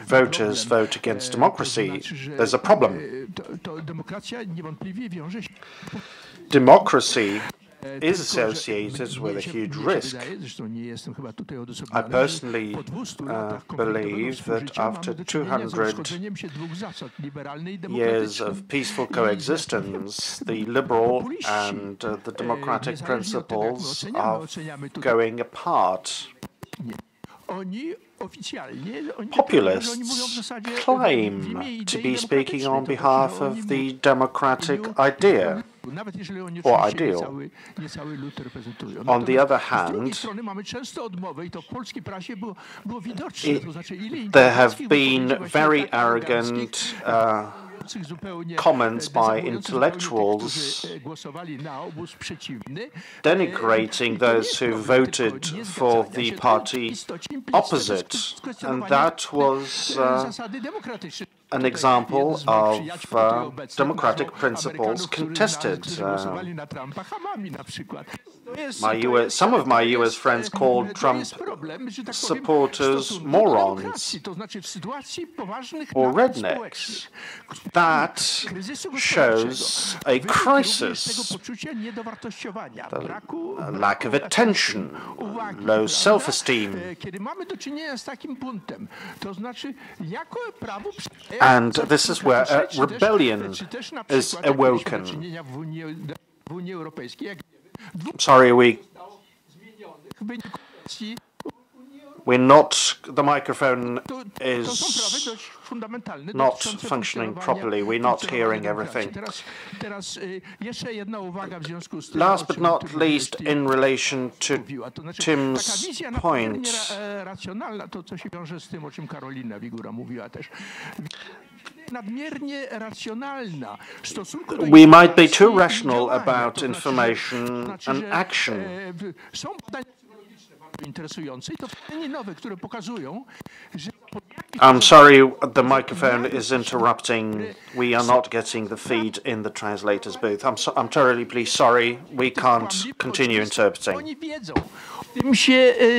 voters vote against democracy, there's a problem. Democracy is associated with a huge risk. I personally believe that after 200 years of peaceful coexistence, the liberal and the democratic principles are going apart. Populists claim to be speaking on behalf of the democratic idea or ideal. On the other hand, there have been very arrogant comments by intellectuals denigrating those who voted for the party opposite, and that was an example of democratic principles contested. Some of my US friends called Trump supporters morons or rednecks. That shows a crisis, a lack of attention, low self-esteem. And this is where a rebellion is awoken. Sorry, we're not, the microphone is not functioning properly. We're not hearing everything. Last but not least, in relation to Tim's point, we might be too rational about information and action. I'm sorry, the microphone is interrupting. We are not getting the feed in the translator's booth. I'm terribly sorry. We can't continue interpreting.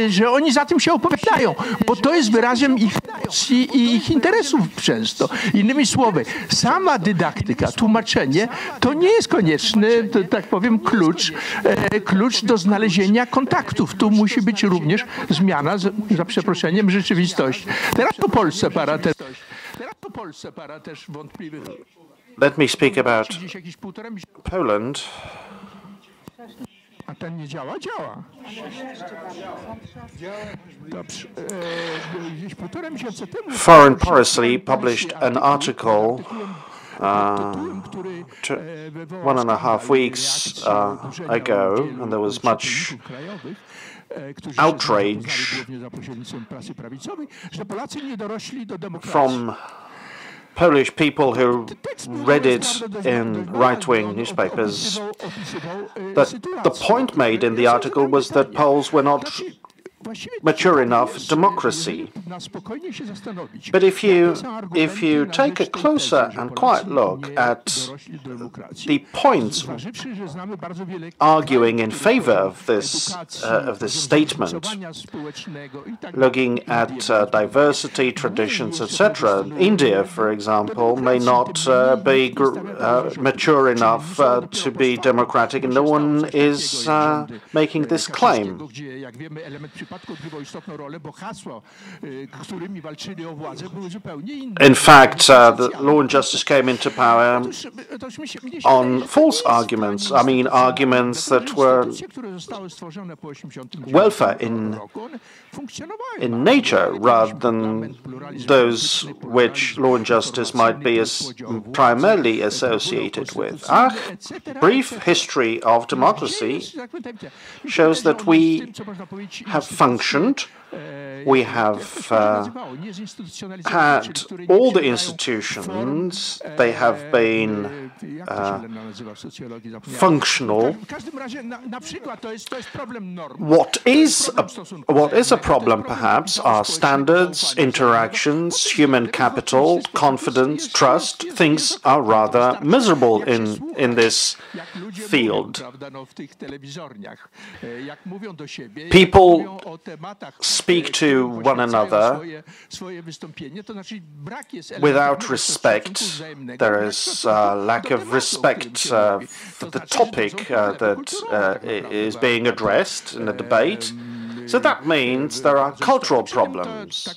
Że oni za tym się opowiadają, bo to jest wyrazem ich emocji i ich interesów często. Innymi słowy, sama dydaktyka, tłumaczenie to nie jest konieczny, tak powiem, klucz do znalezienia kontaktów. Tu musi być również zmiana, za przeproszeniem, rzeczywistości. Teraz po Polsce para też wątpliwych. Let me speak about Poland. A ten nie działa? Działa. Dobrze. Gdzieś półtora miesiąca temu Foreign Policy published an article 1.5 weeks ago, and there was much outrage from Polish people who read it in right-wing newspapers, that the point made in the article was that Poles were not mature enough democracy. But if you take a closer and quiet look at the points arguing in favor of this statement, looking at diversity, traditions, etc., India, for example, may not be mature enough to be democratic, and no one is making this claim. In fact, the Law and Justice came into power on false arguments. I mean, arguments that were welfare in nature rather than those which Law and Justice might be primarily associated with. Our brief history of democracy shows that we have functioned. We have had all the institutions. They have been functional. What is a problem, perhaps, are standards, interactions, human capital, confidence, trust. Things are rather miserable in this field. People speak to one another without respect. There is a lack of respect for the topic that is being addressed in the debate. So that means there are cultural problems.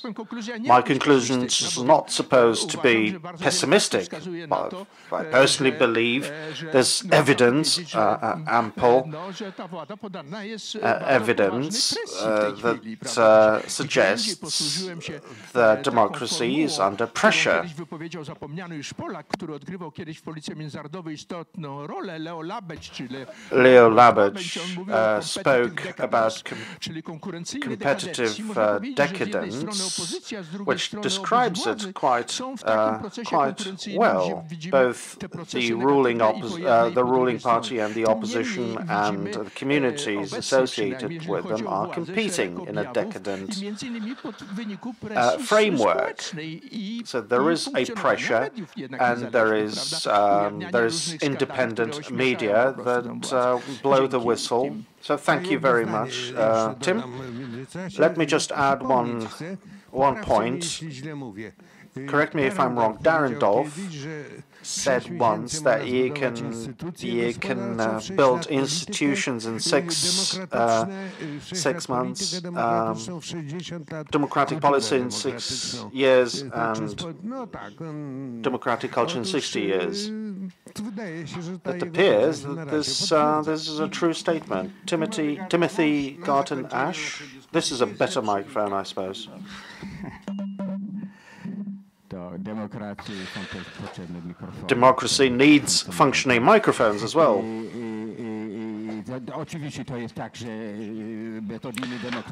My conclusion is not supposed to be pessimistic, but I personally believe there's evidence, ample evidence that suggests that democracy is under pressure. Leo Labach spoke about competitive decadence, which describes it quite well. Both the ruling party and the opposition and the communities associated with them are competing in a decadent framework. So there is a pressure, and there is independent media that blow the whistle. So thank you very much, Tim. Let me just add one point. correct me if I'm wrong, Dahrendorf said once that you can build institutions in six months, democratic policy in 6 years, and democratic culture in 60 years. It appears that this is a true statement. Timothy Garton Ash. This is a better microphone, I suppose. Democracy needs functioning microphones as well.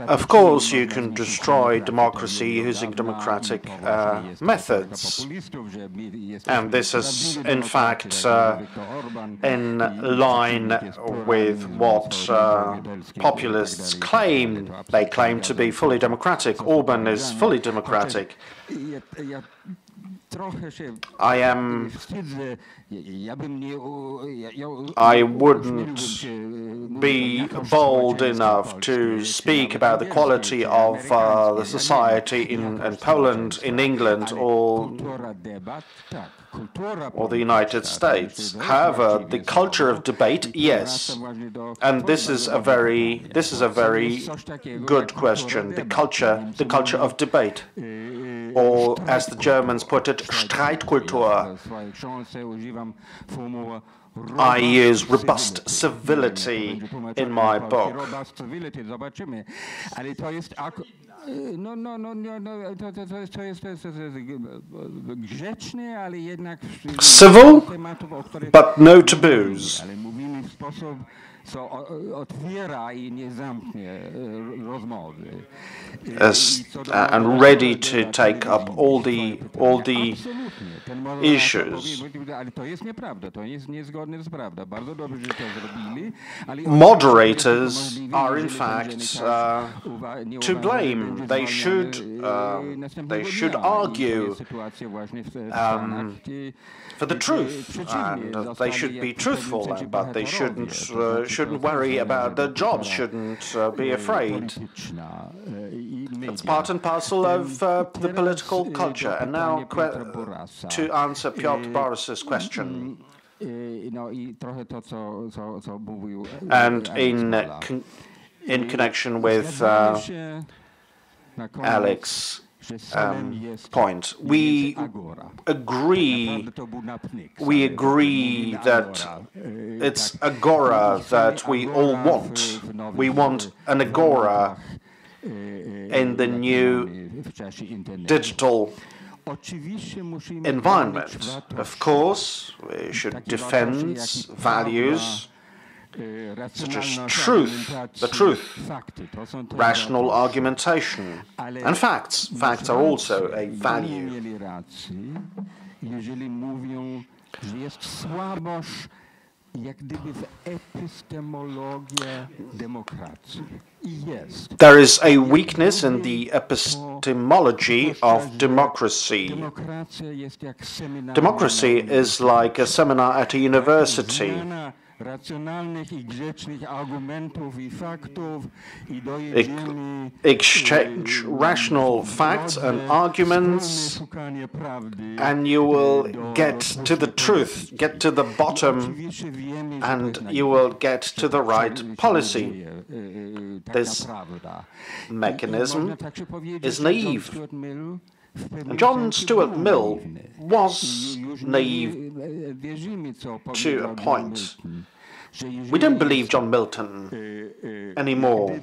Of course, you can destroy democracy using democratic methods. And this is, in fact, in line with what populists claim. They claim to be fully democratic. Orban is fully democratic. I wouldn't be bold enough to speak about the quality of the society in Poland, in England, or the United States. However, the culture of debate, yes, and this is a very good question. The culture of debate, or as the Germans put it, Streitkultur. I use robust civility in my book. Civil, but no taboos. And ready to take up all the issues. Moderators are in fact to blame. They should argue for the truth, and they should be truthful, but they shouldn't worry about their jobs, shouldn't be afraid. It's part and parcel of the political culture. And now to answer Piotr Borys's question, and in connection with Alex's point, we agree that it's agora that we all want. We want an agora in the new digital environment. Of course, we should defend values such as the truth, rational argumentation, and facts. Facts are also a value. There is a weakness in the epistemology of democracy. Democracy is like a seminar at a university. Exchange rational facts and arguments, and you will get to the truth, get to the bottom, and you will get to the right policy. This mechanism is naive. John Stuart Mill was naive to a point. We don't believe John Milton anymore.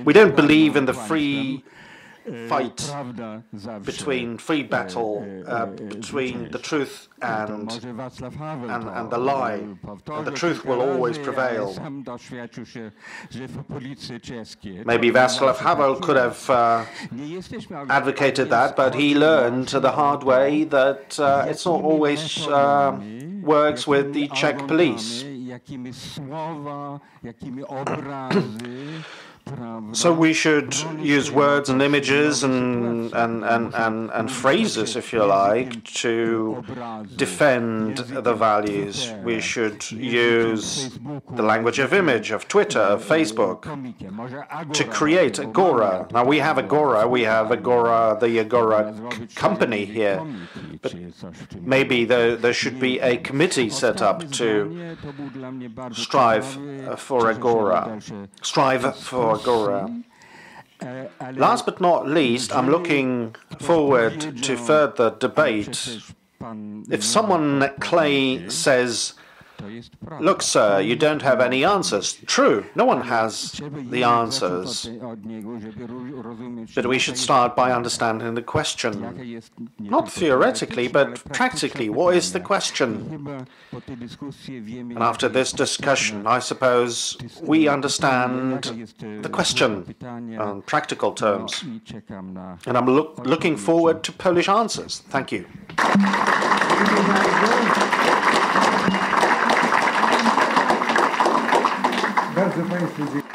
We don't believe in the free fight between free battle between the truth and the lie. And the truth will always prevail. Maybe Václav Havel could have advocated that, but he learned the hard way that it's not always works with the Czech police. So we should use words and images and phrases, if you like, to defend the values. We should use the language of image, of Twitter, of Facebook, to create Agora. Now we have Agora, the Agora company here, but maybe there should be a committee set up to strive for Agora. Last but not least, I'm looking forward to further debate. If someone says, "Look, sir, you don't have any answers." True, no one has the answers. But we should start by understanding the question. Not theoretically, but practically, what is the question? And after this discussion, I suppose we understand the question in practical terms. And I'm looking forward to Polish answers. Thank you. Bardzo Państwu dziękuję.